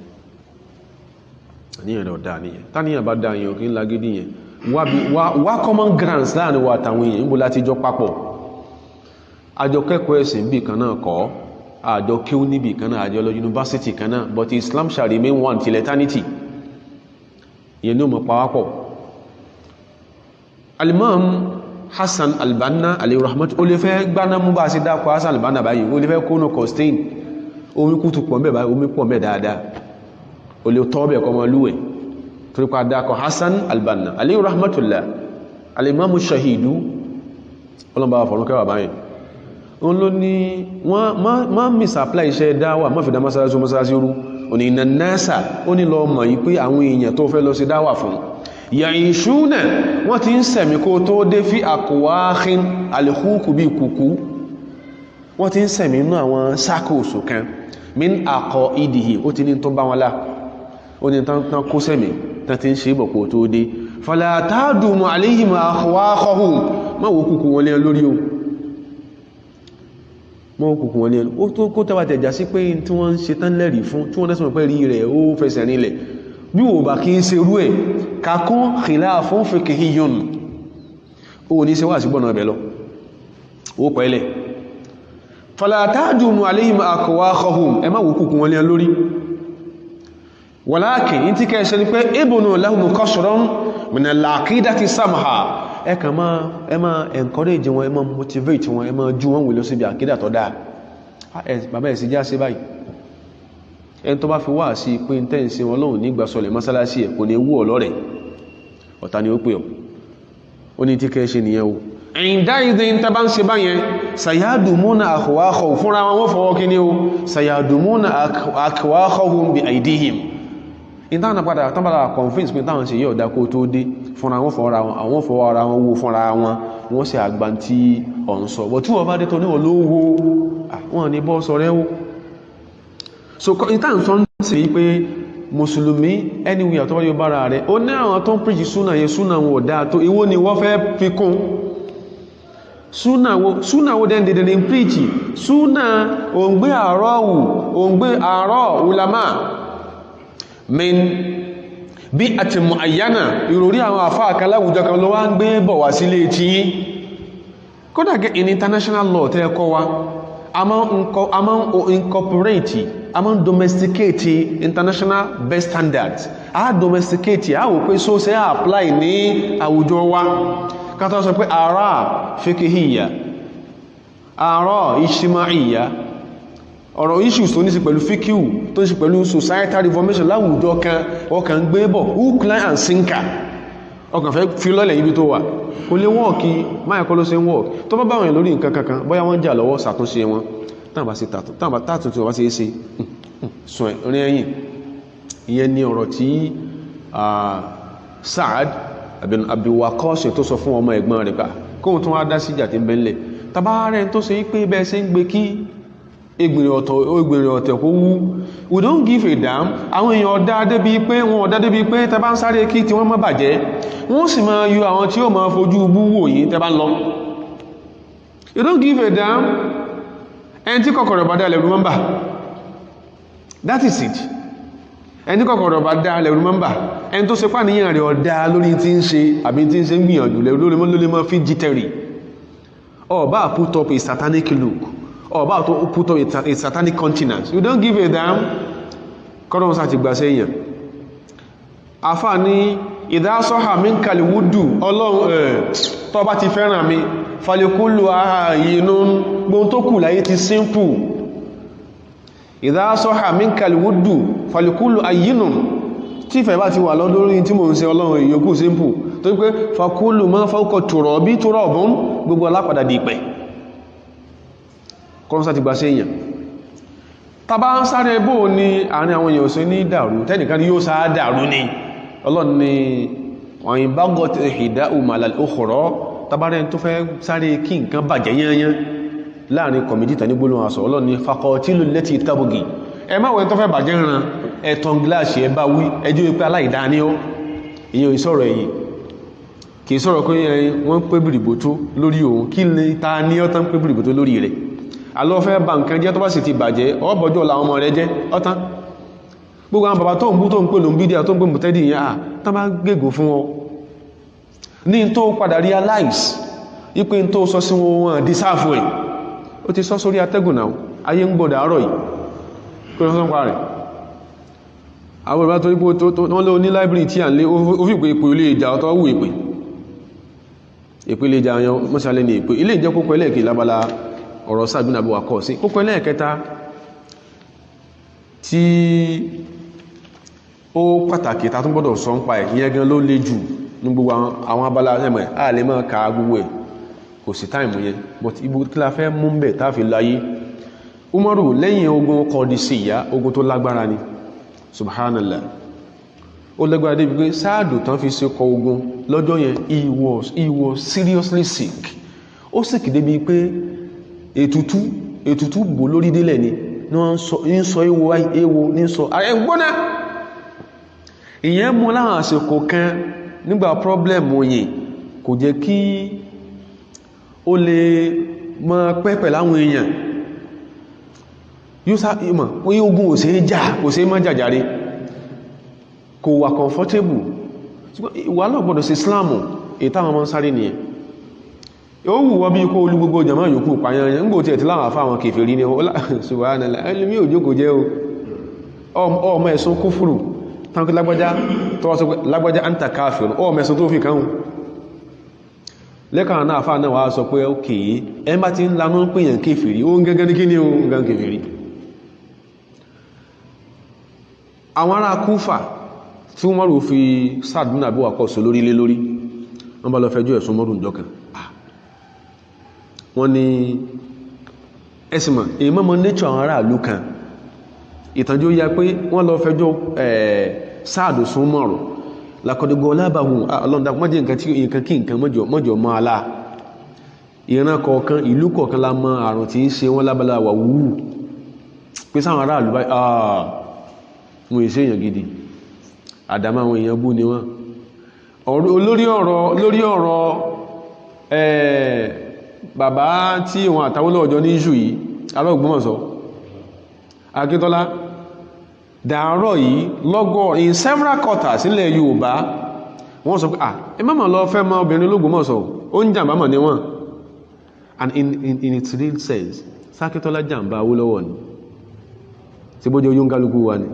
táníyàn bá dá yẹn òkè ńlá gidi yẹn wá common grounds láàrin wa àtàwọn èèyàn níbo láti jọ papọ̀ àjọ kẹ́kọ̀ọ́ ẹ̀sìn bí kan náà kọ́ àjọ kéwú níbi kan náà àjọ lọ yunifásitì kan náà but Islam shall remain one till eternity yẹn ní ọmọ pàwápọ̀ Al-Imam Hassan al-Banna alayhi rahmat ó lè fẹ́ gbaná mú bá sí dákọ̀ Hassan al-Banna báyìí ó lè fẹ́ kónú Costain omi kútù pọ̀ mẹ́ báyìí omi pọ̀ mẹ́ dáadáa ó lè tọ́ bẹ̀ kọmọ lúwẹ̀ torí pa dákọ̀ Hassan al-Banna alayhi rahmatullah al-Imam shahidu ọlọ́mbà fọ̀rọ̀kẹ́wà báyìí òun ló ní wọ́n misapply iṣẹ́ dáwà má fi dá mọ́sálásí rú òní iná nasa ó ní lọ mọ̀ yí pé àwọn èèyàn tó fẹ́ lọ sí dáwà fún ya'ishuna wọ́n ti ń sẹ̀mí kó tó dé fi àkọwáhín alìkúkù bí kùkú wọ́n ti ń sẹ̀mí inú àwọn sákòsò kan min àkọ ìdìhì ó ti ní tó bá wọn lá ó ní tán kó sẹ̀mí tán ti ń ṣe bọ̀ kó tó dé fala tadumu alayhim akhwahum má wo kùkù wọn lé lórí o mọ́ òkùnkùn wọn ní ẹnu ó tó kó tẹ́wà tẹ̀já sí pé tí wọ́n ń ṣe tán lẹ́rìí fún tí wọ́n dẹ́sùn pẹ́ rí rẹ̀ ó fẹsẹ̀ rinlẹ̀ bí wò bá kí ń ṣe rú ẹ̀ kakún khilafun fiqhiyyun ó ní ṣe wà sí gbọ́nà ẹ̀bẹ̀ lọ ó pẹ́lẹ̀ fala tadumu alayhim akhwahum ẹ má wò òkùnkùn wọn ní ẹ lórí walakin in ti kẹ́ ṣe ni pé ibnu lahum qasran min al-aqidati samha ẹ kàn máa encourage wọn ẹ máa motivate wọn ẹ máa jú wọn wùlọ síbi àkídà tó dáa bàbá ẹ̀ sí já sí báyìí ẹni tó bá fi wá sí pé tẹ́ǹsí wọn lóhùn nígbà sọlẹ̀ mọ́sálásí ẹ̀ kò ní wú ọlọ́rẹ̀ ọ̀tá ni ó pè ọ́ ó ní tí kẹ́ ṣe nìyẹn o ẹ̀yìn dáìdí ń tàbá ń ṣe báyẹn sayadumuna akhwahum fúnra wọn fọwọ́ kí ni o sayadumuna akhwahum bi aidihim ìtànà padà tánbàdà convince pé táwọn ṣe yí ọ̀dá kó tó dé fúnra wọn fọ́ra wọn àwọn fọwọ́ ara wọn wó fúnra wọn wọ́n sì àgbà tí ọ̀n sọ bọ̀ tí wọ́n bá dé tó ní olówó wọn ní bọ́ sọ rẹ́wó so ìtàn sọ ń sì pé mùsùlùmí anywhere tó wáyé bára rẹ̀ ó ní àwọn tó ń preach súnà yẹn súnà wọn ò dáa tó ìwọ ni wọ́n fẹ́ fi kún súnà wo dẹ́n dẹ̀dẹ̀ ní preach súnà òǹgbé àárọ̀ ulama min bí àti mọ̀ àyánà ìròrí àwọn àfáà kan láwùjọ kan ló wá ń gbé bọ̀ wá sílé tí yí kódà gẹ́ in international law tẹ́ kọ́ wa a máa ń incorporate a máa ń domesticate international best standards a domesticate a wò pé so ṣe apply ní àwùjọ wa kátà sọ pé ara fiqhiyya ara ijtima'iyya ọ̀rọ̀ issues tó ní sí pẹ̀lú fíkíù tó ní sí pẹ̀lú societal reformation láwùjọ kan ọkàn ń gbé bọ̀ hook line and sinker ọkàn fẹ́ fi lọ́lẹ̀ ibi tó wà kò lè wọ́ọ̀kì máa ẹ̀kọ́ ló ṣe ń wọ́ọ̀kì tó bá báwọn lórí nǹkan kankan bóyá wọ́n jà lọ́wọ́ ṣàtúnṣe wọn tàbí tààtùn tí wọ́n bá ṣe é ṣe sùn rí ẹ̀yìn ìyẹn ni ọ̀rọ̀ tí Sa'ad bin Abi Waqqas tó sọ fún ọmọ ẹ̀gbọ́n rẹ̀ kóhun tó wá dá sí ìjà tí ń bẹ́ńlẹ̀ tàbárẹ̀ tó ṣe pé bẹ́ẹ̀ ṣe ń gbé kí egbèrè ọ̀tẹ̀ kó wú, we don't give a damn. Àwọn èèyàn ọ̀dá débi pé tẹ́ bá ń sáré kí tí wọ́n má bàjẹ́, wọ́n sì máa yọ àwọn tí ó máa fojú bú wò yín tẹ́ bá ń lọ. You don't give a damn. Ẹni tí kọ̀kọ̀rọ̀ bá dá lẹ́rù mọ́mbà, that is it. Ẹni kọ̀kọ̀rọ̀ bá dá lẹ́rù mọ́mbà, ẹni tó ṣe pàníyàn rẹ̀ ọ̀dá lórí tí ń ṣe àbí tí ń ṣe ń gbìyànjú lórí mọ́ fi jítẹ̀rì. Ọba put up a satanic look, ọba to put up a satanic countenance. You don't give a damn. Kọ́dọ̀ sá ti gbà sẹ́yìn. Àfà ní ìdásọ́hà mí ń kàlì wúdù ọlọ́run tó bá ti fẹ́ràn mi falikúlù ààyínú gbóhun tó kù láyé ti simple. Ìdásọ́hà mí ń kàlì wúdù falikúlù ààyínú tí fẹ́ bá ti wà lọ́dọ́rí tí mo ń ṣe ọlọ́run ìyókù simple tó pé fakúlù máa fọ́kọ̀ tòrọ̀ bí tòrọ̀ ọ̀bọ̀n gbogbo alápadà di ìpẹ̀. Kọ́nsá ti gbà sí èèyàn tàbá ń sáré bó ní àárín àwọn èèyàn sí ní dàrú tẹ́nìkan yóò sáá dàrú ní ọlọ́run ni wọ̀nyí bá gọ́ ti ìdá òmàlà òkòrò tàbárẹ́ tó fẹ́ sáré kí nǹkan bàjẹ́ yányán láàrin kọmìdítà ní gbólóhùn aṣọ ọlọ́run ni fakọtílù lẹ́tì tábùgì ẹ má wọ́n tó fẹ́ bàjẹ́ ran ẹ̀tàn gíláàsì ẹ bá wí ẹjọ́ ipẹ́ aláìdáníọ́ èèyàn ìsọ̀rọ̀ èyí kì í sọ̀rọ̀ pé wọ́n pé bìrìbòtó lórí òun kí ni ta ní ọ́tán pé bìrìbòtó lórí rẹ̀ alọ́fẹ́ bá nǹkan jẹ́ tó bá sì ti bàjẹ́ ọbọ̀jọ́ làwọn ọmọ rẹ̀ jẹ́ ọ́tán gbogbo àwọn bàbá tó ń bú tó ń pè ló ń bídíà tó ń pè mú tẹ́dì yẹn tán bá gégùn fún wọn ní tó padà realize ipé tó sọ sí wọn di sáàfù ẹ̀ ó ti sọ sórí atẹ́gùn náà ayé ń gbọ́dọ̀ àárọ̀ yìí pé wọ́n sọ́npa rẹ̀ àwọn ìbá tó rí pé wọ́n lé oní library tí à ń lé ó fi pé ipò ilé ìjà ọ̀tọ̀ wù ìpè ilé ìjà yan mọ́sálẹ́ ní ìpè ilé ìjẹ́ kókó ẹlẹ́ẹ̀kì lábala ọ̀rọ̀ sáàbí nàbí wà kọ́ sí kókó ẹlẹ́ẹ̀kẹta tí ó pàtàkì ta tún gbọ́dọ̀ sọ ń pa ẹ̀ ìyẹn gan ló lé jù ní gbogbo àwọn abala ẹ̀mọ̀ a lè máa ka gbogbo ẹ̀ kò sí táìmù yẹn but ibo tí la fẹ́ mú bẹ̀ tá fi láyé Umaru lẹ́yìn ogun Qadisiyya ogun tó lágbára ni subhanallah ó lágbára débi pé sáàdù tán fi ṣe kọ ogun lọ́jọ́ yẹn he was seriously sick ó sì kì débi pé ètùtù bò lórí délẹ̀ ni ń sọ ewo ní sọ ààrẹ gbọ́nà ìyẹn mú láwọn àsìkò kan nígbà problem òyìn kò jẹ́ kí ó lè mọ́ pẹ́pẹ̀ láwọn èèyàn yóò sá ìmọ̀ orí ogun ò sí jà kò sí mọ́ jàjàre kò wà comfortable ìwà náà gbọ́dọ̀ sí Islam ìtàwọn ọmọ sáré nìyẹn ó wù wọ́n bí kó olú gbogbo jàmá yòókù pàyànyàn ń gbò tí ẹ̀ tí láwọn àfá àwọn kèfèrí ní ṣùgbọ́n ẹlùmí òjókò jẹ́ ọmọ ẹ̀sùn kúfùrù tánkí lágbájá anta káfìrì ọmọ ẹ̀sùn tó fi káhùn lẹ́kàrà náà àfá náà wá sọ pé ókè ẹmbá ti ń lanú pèyàn kèfèrí ó ń gẹ́gẹ́ ní kí ní ó ń gán kèfèrí àwọn ará Kúfà tí wọ́n rò fi sáàdúnà bí wà kọ́ sọ lórí lé lórí wọ́n bá lọ fẹjọ́ ẹ̀sùn mọ́rùn jọkàn wọ́n ní ẹsìmọ̀ èmọ́mọ́ nature àwọn ará ìlú kan ìtànjú ya pé wọ́n lọ fẹjọ́ sáàdù sún mọ́rùn lakọ̀dẹ̀gọ́ lábàáhùn ọlọ́dà mọ́jẹ́ nǹkan kí nǹkan mọ́jọ mọ́ alá ìran kọ̀ọ̀kan ìlú kọ̀ọ̀kan la mọ́ àrùn tí ń ṣe wọ́n lábàlá wà wúrù pé sáwọn ará ìlú báyìí wọ́n èsè èèyàn gidi àdámà àwọn èèyàn bú ni wọ́n lórí ọ̀rọ̀ bàbá tí wọn àtàwọlọ́ ọjọ́ ní ìṣù yìí ará Ògbómọ̀ṣọ́ Akíntọ́lá dàárọ̀ yìí lọ́gọ́ in several quarters sílẹ̀ Yorùbá wọ́n sọ pé ẹ má mà lọ fẹ́ mọ́ obìnrin l'Ógbómọ̀ṣọ́ ó ń jàmbá mọ̀ ní wọ́n and in its real sense Akíntọ́lá jàmbá Awólọ́wọ̀ ni tí bójú oyún kálukú wa ni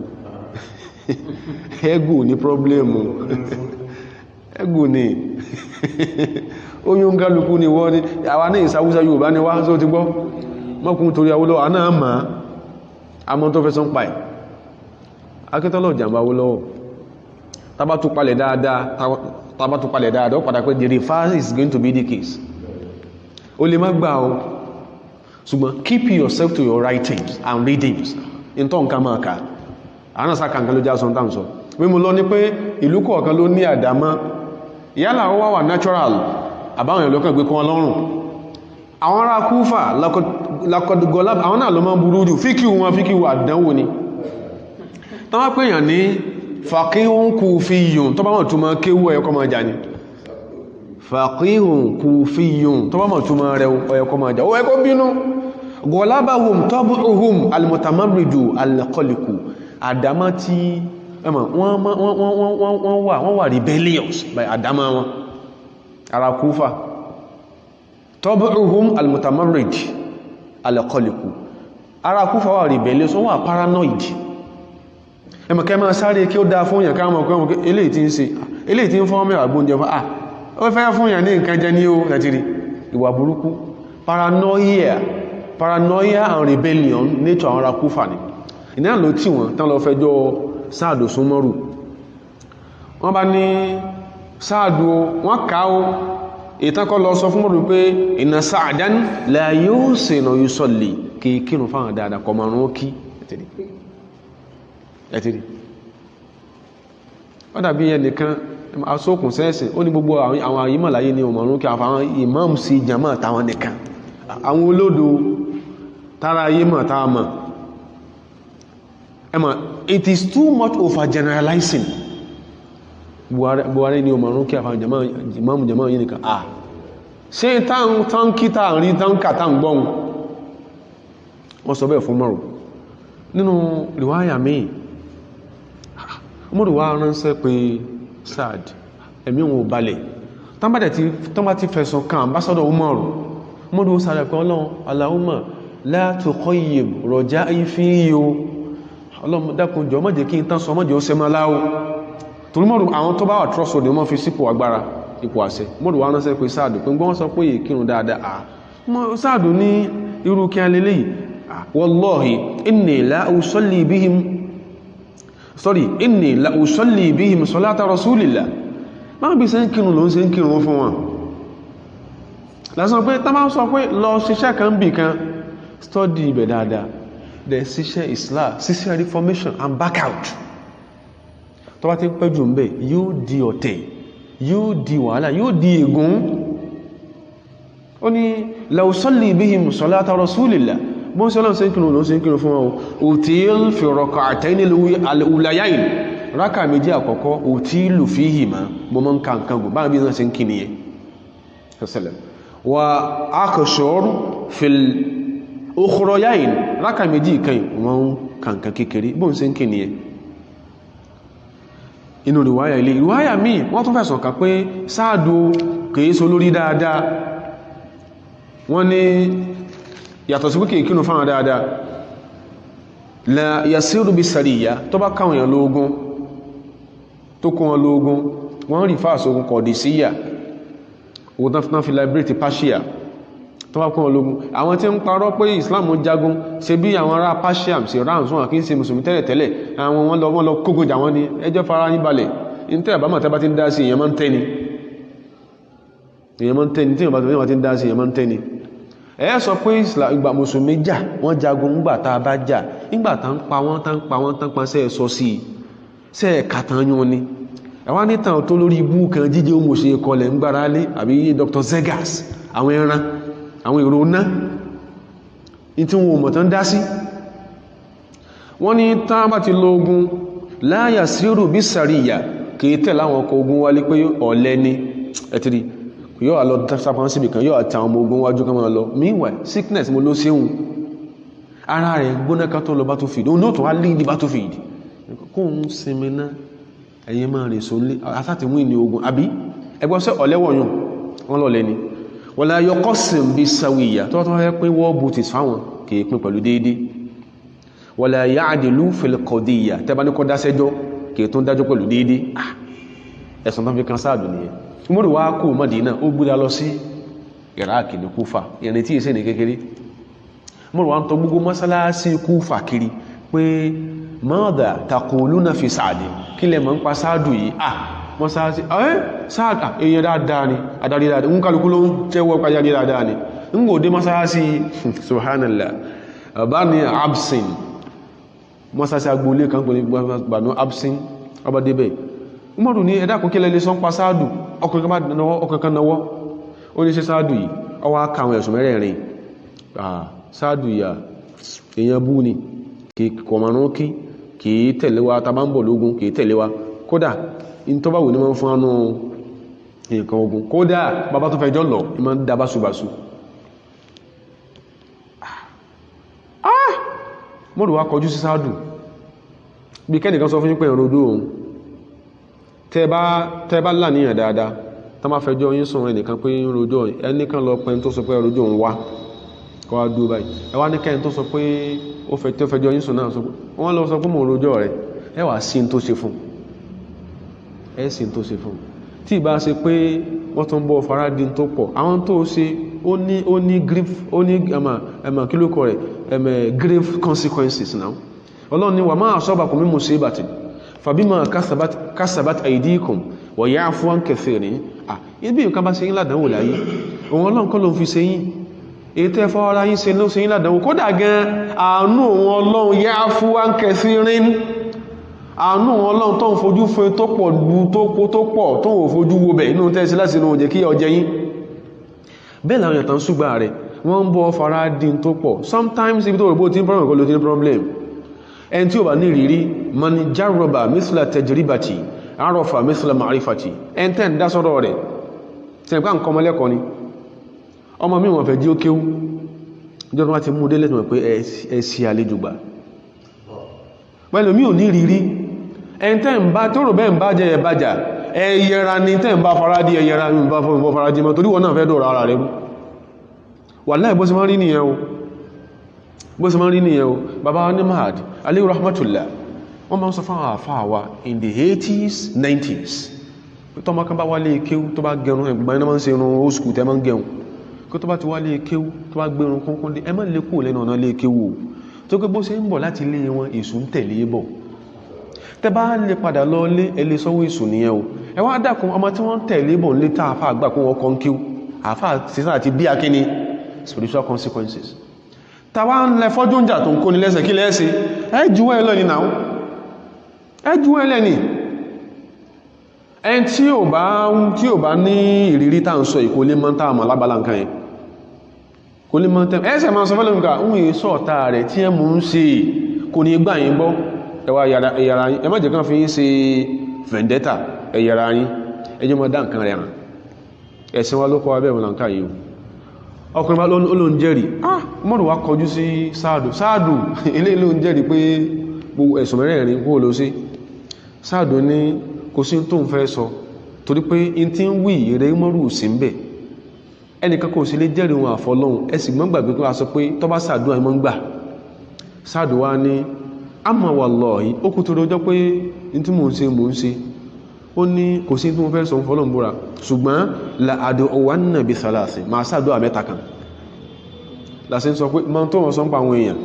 ẹgù ní pọ́blẹ́mù ẹgù ní oyún kálukú ni wọ́n ní àwa ní ìsàwúsá Yorùbá ní wá só ti gbọ́ mọ́kún torí Awólọ́wọ̀ náà ma àmọ́ tó fẹ́ sán pa ẹ̀ Akíntọ́lá jàmbá Awólọ́wọ̀ tàbátú palẹ̀ dáadáa ó padà pé the reverse is going to be the case o lè má gbà o ṣùgbọ́n keep yourself to your writings and readings in tó nǹkan máa ká àwọn àṣà kankan ló já sọ tán sọ mímú lọ ní pé ìlú kọ̀ọ̀kan ló ní àdámọ́ yálà ó wà natural àbáwọn ìlú kan gbé kan lọ́rùn àwọn ará Kúfà lakọdùgọ́lá àwọn náà ló máa burú jù fíkíù àdánwò ni tán wá pèèyàn ní fàkíhùn kúfíyùn tó bá mọ̀ túnmọ̀ kéwú ẹ̀kọ́ máa jà ní fàkíhùn kúfíyùn tó bá mọ̀ túnmọ̀ rẹ̀ ẹ̀kọ́ máa jà ó ẹ̀kọ́ bínú gọlábàhùn tọ́bùhùn alìmọ̀tàmọ́rìjù alìkọlìkù àdámá tí wọ́n wà rebellious by àdámá wọn ara Kúfà tọ́bùhùn alìmọ̀tàmọ́rìjù alìkọlìkù ara Kúfà wà rebellious wọ́n wà paranoid ẹmọ̀kẹ́ máa sáré kí ó dá fún yàn káàmọ̀ pé ọmọ eléyìí tí ń ṣe eléyìí tí ń fọ́n mẹ́wàá gbóúnjẹ fún ó fẹ́ fún yàn ní nǹkan jẹ ní ó tẹ́tìrí ìwà burúkú paranoia and rebellion nature àwọn ará Kúfà ní ìnáà ló tí wọ́n tán lọ fẹjọ́ Sáàdù súnmọ́rù wọ́n bá ní Sáàdù wọ́n ká ó ìtànkọ́ lọ sọ fún mọ́rù pé inna Sa'dan la yusinu yusalli kìí fáwọn dáadáa kọ márùn ó kí ẹ̀tìrí ó dàbí ẹnìkan asókùn sẹ́ẹ̀sìn ó ní gbogbo àwọn àyímọ̀ láyé ní ọmọrún kí àwọn imam sí jama tàwọn nìkan àwọn olódo tààrà àyímọ̀ tààmà ẹmà it is too much overgeneralizing Buhari ní ọmọrún kí àwọn imam jama yìí nìkan ṣe tán kíta rí tán kàtà ń gbọ́n wọ́n sọ bẹ́ẹ̀ fún mọ́rù nínú riwaya míì mọ́rù wá ránṣẹ́ pé Saad ẹ̀mí wọn ò balẹ̀ tán bá ti fẹ̀sùn kan ambassador Umaru mọ́rù ó sáré pé Ọlọ́run Allahumma la tuqayyib raja'i fi o Ọlọ́run dákun jọ̀ọ́ má jẹ́ kí n tán sọ má jẹ́ ó sẹ́mọ́ láwọ́ torí mọ́rù àwọn tó bá wà trọ́sọ̀ ni wọ́n fi sípò agbára ipò àṣẹ mọ́rù wá ránṣẹ́ pé Saad pé gbọ́n sọ pé kírun dáadáa Saad ní irú kí a lélẹ́yìí wallahi inni la usalli bihim salata rasulillah ma bí ṣe ń kírun ló ń ṣe ń kírun fún wọn lásán pé tá máa sọ pé lọ ṣiṣẹ́ kan bì kan study ibẹ̀ dáadáa then ṣiṣẹ́ islam ṣiṣẹ́ reformation and back out tó bá ti pẹ́jù ń bẹ̀ yóò di ọ̀tẹ̀ yóò di wàhálà yóò di ègún ó ní la usalli bihim salata rasulillah bọ́n sí ọlọ́run sínkìrò ló sínkìrò fún wọn òtíl fi rọ̀kọ̀ àtẹ́ni al'ulayayin rákà méjì àkọ́kọ́ òtílù fi hìmá mọ́ mọ́ nǹkan gùn bára bí náà sínkì ní ẹ wà ákọ̀ṣọ́rù fi òkúrọ̀yayin rákà méjì kan wọ́n kankan kékeré bọ́n sínkì ní ẹ inú riwaya ilé riwaya míì wọ́n tún fẹ̀sùn kà pé Sáàdù kìí so lórí dáadáa wọ́n ní yàtọ̀ sí wíkè ìkínú fáwọn dáadáa la yasiru bí sàríyà tó bá káwọn èèyàn lóògùn tó kún wọn lóògùn wọ́n rí fáàsì ogun Kọ̀dísíyà ogun tán fi liberate Persia tó bá kún wọn lóògùn àwọn tí ń parọ́ pé Islam jagun ṣe bí àwọn ará Persia sí rounds wọn kí ń ṣe mùsùlùmí tẹ́lẹ̀ àwọn wọn lọ kógun jà wọn ni ẹjọ́ fara yín balẹ̀ ní tẹ́ àbámọ̀ tẹ́ bá ti ń dá sí èèyàn máa ń tẹ́ni tí èèyàn bá ti ń dá sí èèyàn máa ń tẹ́ni ẹ sọ pé ìgbà mùsùlùmí jà wọ́n jagun ńgbà tá a bá jà nígbà tá ń pa wọ́n tán pa sẹ́ sọ sí sẹ́ kàtàn yún ni ẹwà nítàn tó lórí ibú kan jíjẹ ó mọ̀ṣe kọlẹ̀ ń gbára lé àbí Dr. Zegas àwọn ẹran àwọn èrò ná ní tí wọn mọ̀ tán dá sí wọ́n ní tán bá ti lo ogun la yasiru bí sàríyà kìí tẹ̀ láwọn ọkọ̀ ogun wálé pé ọ̀lẹ ni ẹ̀tìrì yóò lọ sápán síbì kan yóò àtàwọn ọmọ ogun wájú kan máa lọ meanwhile sickness mo ló séhun ara rẹ̀ gbóná ká tó lọ battlefield òun náà tó wá lead battlefield kó ń sinmi náà ẹ̀yẹ máa rìn sólé àtàtì wí ní ogun àbí ẹgbọ́n sẹ́ ọ̀lẹ́wọ̀nyún wọ́n lọ lẹ́ni wọ́n la yọkọ́ sim bí sawiya tó tó fẹ́ pín war booties fáwọn kìí pín pẹ̀lú déédé wọ́n la ya'dilu fil qadiyya tẹ́bá ní kọ́ dáṣẹ́jọ́ kìí tó ń dájọ́ pẹ̀lú déédé ẹ̀sùn tó fi kan Sáàdù nìyẹn Umaru wá kó Mádínà ó gbúdá lọ sí Iraq ní Kúfà ìrìn tí ìsẹ́ ní kékeré Umaru wá ń tọ gbogbo mọ́sálásí Kúfà kiri pé mada taquluna fi Sa'd kí lẹ mọ́ ń pa Sáàdù yìí mọ́sálásí Sa'd èèyàn dáadáa ni adarí dáadáa ń kálukú ló ń tẹ́wọ́ pàjáde dáadáa ni ń gò dé mọ́sálásí subhanallah bá ní Absin mọ́sálásí agbólé kan pẹ̀lú Banu Absin ọba débẹ̀ Umaru ní ẹ̀dá kò kílẹ̀ lè sọ ń pa Sáàdù ọkùnrin kan náwọ́ ó ní ṣe Sáàdù yìí ọwá kàwọn ẹ̀sùn mẹ́rẹ̀ẹ̀rin Sáàdù ìyà èèyàn bú ni kì kọ̀mọ̀rún kì í tẹ̀lé wa tàbá ń bọ̀ lógun kì í tẹ̀lé wa kódà in tó bá wù ní mọ́ fún ánú nǹkan ogun kódà bàbá tó fẹjọ́ lọ ìmọ̀ ń dábá ṣùgbàṣù mọ́rù wá kọjú sí Sáàdù bí kẹ́nìkan sọ fún yín pé ìrọ̀dó òun tẹ́ bá láníyàn dáadáa tó má fẹjọ́ yín sùn ẹnìkan pé ń rojọ́ ẹnìkan lọ pẹ́ tó sọ pé ìrọ̀dó òun wá kọ́ wá dúró báyìí ẹ wá ní kẹ́yìn tó sọ pé ó fẹjọ́ yín sùn náà sọ pé wọ́n lọ sọ pé mò ń rojọ́ rẹ̀ ẹ wà sí tó ṣe fún ẹ sì tó ṣe fún tí ìbá ṣe pé wọ́n tó ń bọ́ faradin tó pọ̀ àwọn tó ṣe ó ní grave ó ní ẹ̀mà kí ló kọ rẹ̀ grave consequences now ọlọ́run ni wà máa asabakum min musibatin fabima kasabat aydikum wa ya'fu an kathirin ibi nǹkan bá ṣe yín ládánwò láyé òun ọlọ́run kọ́ ló ń fi ṣe yín ètò ẹ̀fọ́ ara yín ṣe ló ṣe yín ládánwò kódà gan àánú òun ọlọ́run ya'fu an kathirin àánú òun ọlọ́run tó ń fojú fún tó pọ̀ lu tó pọ̀ tó ń fojú wo bẹ̀ inú tẹ́sí láti inú jẹ́ kí ọjẹ́ yín bẹ́ẹ̀ làwọn èèyàn tán ṣùgbà rẹ̀ wọ́n ń bọ́ fara dín tó pọ̀ sometimes ibi tó rò bó tí ń problem kó ló tí ń problem ẹni tí ó bá ní ìrírí mani jarroba misla tajribati arọ́fà misla ma'rifati ẹni tẹ́ ń dá sọ́rọ̀ rẹ̀ tí ẹ̀pá nǹkan ọmọlẹ́kọ̀ọ́ ni ọmọ mi wọ́n fẹ́ jí ó kéwú ìjọba wá ti mú délé tó mọ̀ pé ẹ sí àlejò gbà pẹ̀lú mi ò ní ìrírí ẹni tẹ́ ń bá tó rò bẹ́ẹ̀ ń bá jẹ́ ẹ̀bájà ẹ̀yẹra ni tẹ́ ń bá faradí ẹ̀yẹra ń bá fọ́ faradí mọ́ torí wọ́n náà fẹ́ dọ̀rọ̀ ara rẹ̀ rú wàláhì bó ṣe máa rí nìyẹn o bàbá wa ní mahad alayhi rahmatullah wọ́n máa ń sọ fún àwọn àfáà wa in the 80s 90s tó máa kan bá wálé kéwú tó bá gẹrun ẹgbùgbà iná máa ń ṣe irun old school tẹ́ máa ń gẹrun kó tó bá ti wálé kéwú tó bá gbẹrun kúnkún dé ẹ má lè kúrò lẹ́nu ọ̀nà lé kéwú tó gbé bó ṣe ń bọ̀ láti ilé wọn èṣù ń tẹ̀lé bọ̀ tẹ́ bá lè padà lọ lé ẹlẹ́ sọ́wọ́ èṣù nìyẹn o ẹ wá dákun ọmọ tí wọ́n tẹ̀lé bọ̀ ń lé tá àfáà gbà kó wọ́n kọ́ ń kéwú àfáà sísá àti bí akíní spiritual consequences tàwa ń lẹ fọ́jú ń jà tó ń kó ní lẹ́sẹ̀ kí lẹ́ẹ̀sẹ̀ ẹjúwẹ́ ẹlẹ́ni náà ẹjúwẹ́ ẹlẹ́ni ẹn tí ò bá ní ìrírí tá ń sọ ìkó lé mọ́ táàmà lábàlá nǹkan yẹn kò lé mọ́ tẹ́ ẹsẹ̀ máa sọ fẹ́lẹ̀ nǹkan ń yìí sọ ọ̀tá rẹ̀ tí ẹ mú ń ṣe kò ní gbà yín gbọ́ ẹwà ẹ̀yàrá yín ẹ má jẹ́ kán fi yín ṣe vendetta ẹ̀yàrá yín ẹjọ́ mọ́ dá nǹkan rẹ̀ hàn ẹ̀sìn wa ló kọ́ abẹ́ ìwọ̀n nǹkan yìí ọkùnrin bá ló ń jẹ́rì mọ́rù wá kọjú sí sáàdù ilé ló ń jẹ́rì pé gbogbo ẹ̀sùn mẹ́rẹ̀ẹ̀rin kó lọ sí sáàdù ní kò sí tó ń fẹ́ sọ torí pé in ti ń wí ìrẹ́ mọ́rù sí ń bẹ̀ ẹnìkan kò sí lè jẹ́rì wọn àfọlọ́hun ẹsì gbọ́ngbàgbé pé a sọ pé tó bá sáàdù àìmọ́ ń gbà sáàdù wá ní amma wallahi ó kú tó rọjọ́ pé in tí mò ń ṣe ó ní kò sí tí mo fẹ́ sọ fọ́lọ̀n búra ṣùgbọ́n láàdù ọwánà bí sàlásì máa sáàdù àmẹ́ta kan lásì sọ pé ma tó wọ́n sọ ń pa àwọn èèyàn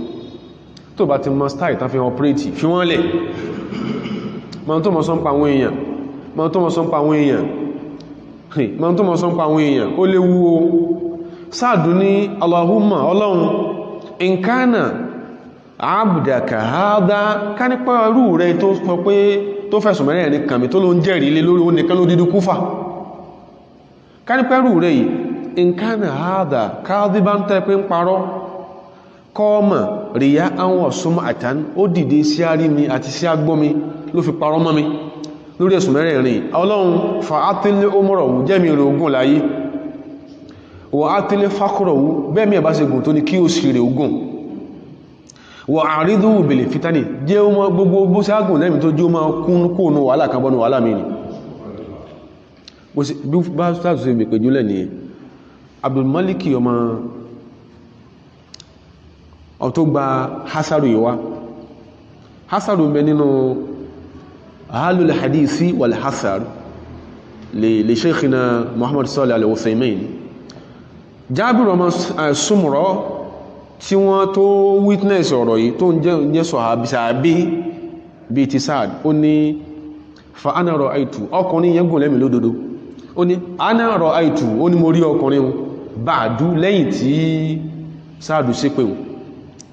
tó bá ti mọ́ style tán fi ọpírẹ́tì fi wọ́n lẹ̀ ma tó mọ́ sọ ń pa àwọn èèyàn ma tó mọ́ sọ ń pa àwọn èèyàn ma tó mọ́ sọ ń pa àwọn èèyàn ó léwu o sáàdù ní Allahumma ọlọ́run in kana abdaka hadha ká nípa irú rẹ̀ tó sọ pé tó fẹ̀sùn mẹ́rẹ̀ ní kàmì tó ló ń jẹ́rì ilé lórí ó nìkan ló dídú kúfà kánípẹ́rù rẹ̀ yìí nǹkan àádà káàdì bá ń tẹ́ pé ń parọ́ kọ́ọ̀mọ̀ ríyá àwọn ọ̀súnmọ̀ àtàn ó dìde sí àrí mi àti sí agbómi ló fi parọ́ mọ́ mi lórí ẹ̀sùn mẹ́rẹ̀ rìn ọlọ́run fa átílé ómọ́rọ̀wú jẹ́mi rẹ̀ ogun láyé wọ átílé fákọ̀rọ̀wú bẹ́ẹ̀mí ẹ̀bá ṣe gùn tó ní kí ó sì rẹ̀ ogun wọ àrídúwù bèlè fítánì jẹ́ ọmọ gbogbo sí ágùn lẹ́mì tó jí ó máa kún kóònù wàhálà kan bọ́nù wàhálà mi ni bí bá sáàtù sí ìpèjú lẹ́ ní Abdulmaliki ọmọ ọ̀tọ́ gba hasaru ìwá hasaru mẹ́ nínú ahalul hadisi wal hasar lè sheikhina Muhammad Salih al-Uthaymin Jabir ọmọ Sumra tí wọ́n tó witness ọ̀rọ̀ yìí tó ń jẹ́ sọ̀hábí bí ti Sáàd ó ní fa ana ra'aytu ọkùnrin yẹn gùn lẹ́mì lódodo ó ní ana ra'aytu ó ní mo rí ọkùnrin ba'du lẹ́yìn tí Sáàdù sí pé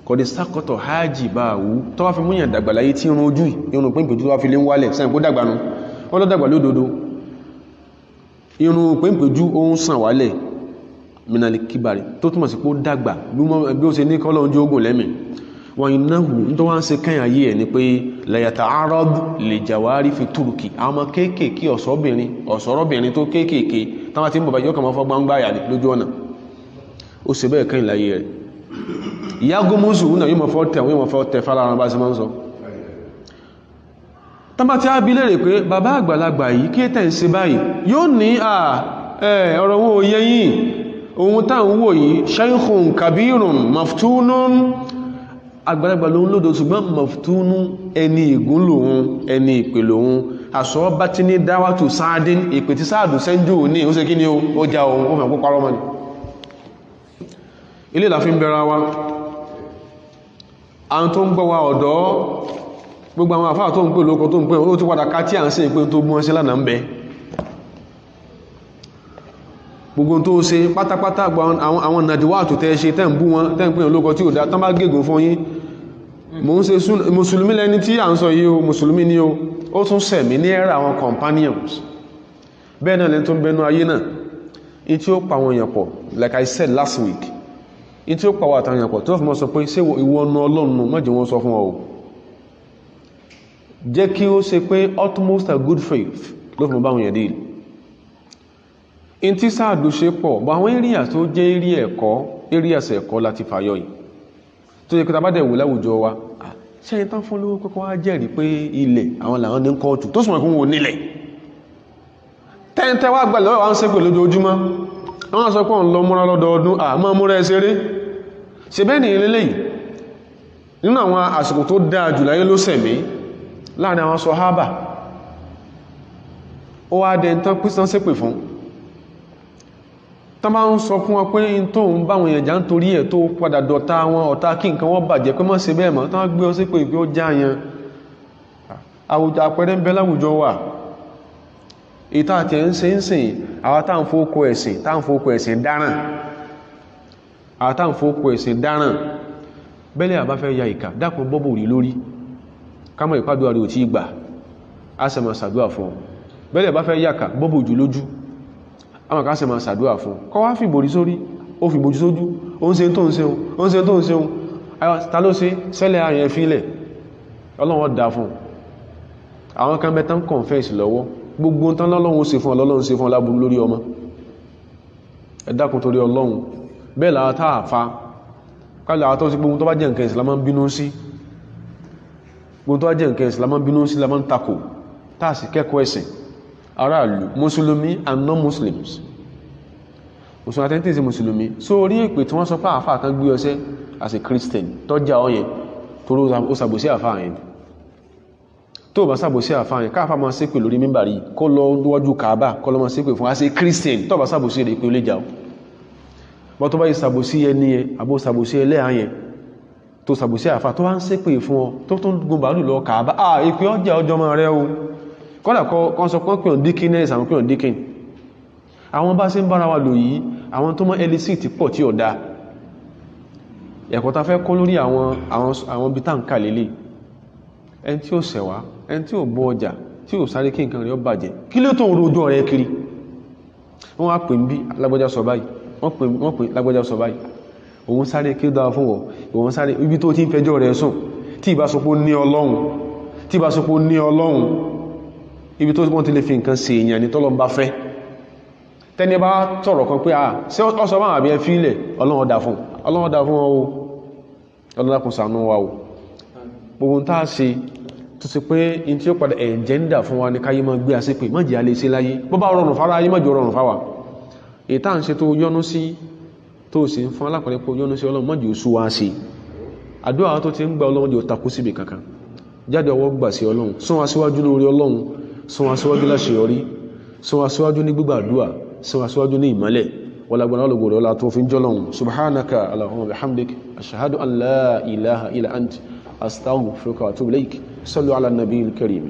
kọ̀dí sákọ̀tọ̀ hajji bá wú tó wá fi múyàn dàgbà láyé tí irun ojú irun pínpín tó wá fi lé ń wálẹ̀ sẹ́yìn kó dàgbà nù wọ́n lọ dàgbà lódodo irun pínpín ó ń sàn wálẹ̀ minal kibari tó túnmọ̀ sí pé ó dàgbà bí ó ṣe ní kọ́lọ̀ ojú ogun lẹ́mì wọ́n ináhù tó wá ń ṣe kẹ́yà yí ẹ̀ ni pé layata arab lè jàwárí fi túrùkì àwọn ọmọ kéèkèé ọ̀sọ̀rọ̀bìnrin tó kéèkèé táwọn tí ń bọ̀bá yóò kàn mọ́ fọ́ gbangba yà lójú ọ̀nà ó ṣe bẹ́ẹ̀ kẹ́yìn láyé rẹ̀ ìyá gómúsù náà yóò mọ̀ fọ́ tẹ fara ara bá ṣe máa ń sọ tọ́bá tí a bí lè rè pé bàbá àgbàlagbà yìí kí tẹ́ ń ṣe báyìí yóò ní ọ̀rọ̀ wọn ò yẹ yìí ohun tá ń wò yìí shaykhun kabirun maftunun àgbàlagbà lóhun lódò ṣùgbọ́n maftunu ẹni ìgún lòun ẹni ìpè lòun àṣọ bá ti ní dáwàtù sáàdín ìpè tí sáàdù sẹ́njú ní ó ṣe kí ni ó já ohun ó fẹ́ kó parọ́ mọ́ ni ilé ìlàfin bẹ̀rẹ̀ wa àwọn tó ń gbọ́ wa ọ̀dọ́ gbogbo àwọn àfáà tó ń pè lóko tó ń pè ó ti padà ká tí à ń ṣe ìpé tó gbọ́n sí lánàá ń bẹ gbogbo tó ṣe pátápátá àwọn nàdíwà tó tẹ́ ṣe tẹ́ ń bú wọn tẹ́ ń pè lóko tí ò dá tán bá gégùn fún yín mo ń ṣe mùsùlùmí lẹni tí à ń sọ yìí o mùsùlùmí ni o ó tún sẹ̀mí ní ẹ̀rọ àwọn companions bẹ́ẹ̀ náà lẹ́ni tó ń bẹnu ayé náà in tí ó pa àwọn èèyàn pọ̀ like I said last week in tí ó pa àwọn àtàwọn èèyàn pọ̀ tó fi mọ́ sọ pé ṣé ìwọ ọ̀nà ọlọ́run mọ́jì wọn sọ fún ọ jẹ́ kí ó ṣe pé utmost a good faith ló fi mọ́ báwọn yẹn dìí in tí sáàdù ṣe pọ̀ bọ̀ àwọn area tó jẹ́ areas ẹ̀kọ́ láti fàyọ yìí tó yẹ kí ta bá dẹ̀ wò láwùjọ wa ṣe yẹn tán fún lówó kọ́kọ́ wá jẹ́rìí pé ilẹ̀ àwọn làwọn ní kọ́ọ̀tù tó súnmọ̀ fún wọn nílẹ̀ tẹ́ntẹ́ wá gbà lọ́wọ́ wá ń ṣépè lójoojúmọ́ wọ́n sọ pé òun lọ múra lọ́dọọdún àmọ́ múra ẹsẹ̀rẹ́ ṣe bẹ́ẹ̀ ni ilé yìí nínú àwọn àsìkò tó dáa jù láyé ló sẹ̀mí láàrin àwọn sàhábà ó wá dẹ̀ tán pín ṣépè fún tán bá ń sọ fún wọn pé in tó ń báwọn èèyàn jà ń torí ẹ̀ tó padà dọ̀tá wọn ọ̀tá kí nǹkan wọ́n bàjẹ́ pé mọ́ ṣe bẹ́ẹ̀ mọ́ tán gbé ọ sí pé ó já yan àwùjọ àpẹẹrẹ ń bẹ láwùjọ wà ìta àti ẹ̀ ń ṣe ń sìn àwọn táà ń fòókò ẹ̀sìn dáràn bẹ́lẹ̀ àbá fẹ́ ya ìkà dákùn bọ́bù rí lórí kámọ̀ ìpàdúwà rí ò tí gbà á sì máa ṣàdúà fún bẹ́lẹ̀ bá fẹ́ yàkà bọ́bù jù lójú àwọn kan sì máa ṣàdúà fún kọ́ wá fìbòrí sórí ó fìbòjú sójú ó ń ṣe tó ń ṣeun ta ló ṣe sẹ́lẹ̀ àyẹ̀ fílẹ̀ ọlọ́wọ́ dá fún àwọn kan mẹ́ta ń confess lọ́wọ́ gbogbo tán lọ́lọ́run ṣe fún ọlọ́run ṣe fún ọlábùrú lórí ọmọ ẹ dákun torí ọlọ́run bẹ́ẹ̀ lára táà fa kálẹ̀ àwọn tó sí gbogbo tó bá jẹ́ nǹkan ìsìlámọ́ ń bínú sí gbogbo tó bá jẹ́ nǹkan ìsìlámọ́ ń bínú sí lámọ́ ń takò táà sì kẹ́kọ̀ọ́ ẹ̀sìn aráàlú mùsùlùmí and non-muslims mùsùlùmí àtẹ́ntì sí mùsùlùmí so orí ìpè tí wọ́n sọ pé àfáà kan gbé ọsẹ́ as a Christian tọ́jà ọyẹn toró ó sàbòsí àfáà yẹn tó bá sàbòsí àfáà yẹn káàfà máa ṣépè lórí mímbàrí kó lọ wájú Kaaba kó lọ máa ṣépè fún as a Christian tó bá sàbòsí rẹ̀ pé ó lè jà bọ́ tó bá yí sàbòsí ẹni yẹn àbó sàbòsí ẹlẹ́hàn yẹn tó sàbòsí àfáà tó wá ń ṣépè fún ọ tó tún gun bàálù lọ Kaaba ìpè ọjà ọjọ́ máa rẹ o kọ́dà kan sọ pé ọ̀n dickiness àwọn pé ọ̀n dickin àwọn bá ṣe ń bára wa lò yìí àwọn tó mọ́ elicit pọ̀ tí ọ̀dá ẹ̀kọ́ ta fẹ́ kọ́ lórí àwọn bí táǹkà lélẹ̀ ẹni tí ó ṣẹ̀wá ẹni tí ó bọ́ ọjà tí ó sáré kí nǹkan rẹ̀ ó bàjẹ́ kí ló tó ń rojú ọ̀rẹ́ kiri wọ́n á pè ń bí lágbájá sọ báyìí wọ́n pè lágbájá sọ báyìí òun sáré kí ó dára fún wọ òun sáré ibi tó ti ń fẹjọ́ rẹ̀ sùn tí ìbásopọ̀ ní ọlọ́run ibi tó wọ́n ti lè fi nǹkan ṣe èèyàn ní tọ́lọ́ bá fẹ́ tẹ́ni bá tọ̀rọ̀ kan pé ṣé ọ́sọ́ máa àbí ẹ fílẹ̀ ọlọ́run dá fún ọ ọlọ́dàkùn ṣàánú wa o gbogbo tá a ṣe tó ṣe pé in tí ó padà ẹ̀jẹ̀ndà fún wa ní káyé máa gbé àṣẹ pé má jẹ́ alẹ́ sí láyé bó bá rọrùn fara ayé má jẹ́ rọrùn fáwà èyí tá à ń ṣe tó yọ́nú sí tó sì ń fún alápẹ̀lẹ́ pé yọ́nú sí ọlọ́run má jẹ́ oṣù wa ṣe àdúrà tó ti ń gba ọlọ́run jẹ́ òtakú síbi kankan jáde ọwọ́ gbà sí ọlọ́run sún wa síwájú lórí ọlọ́run sún wa síwájú láṣeyọrí sún wa síwájú ní gbígbàdúà sún wa síwájú ní ìmọ́lẹ̀ wọlágbọ́n ológun rẹ̀ ọlá tó fi ń jọ́lọ́run subhanaka allahumma bihamdik ashhadu an la ilaha illa ant astaghfiruka wa atubu ilayk sallu ala nabiyil karim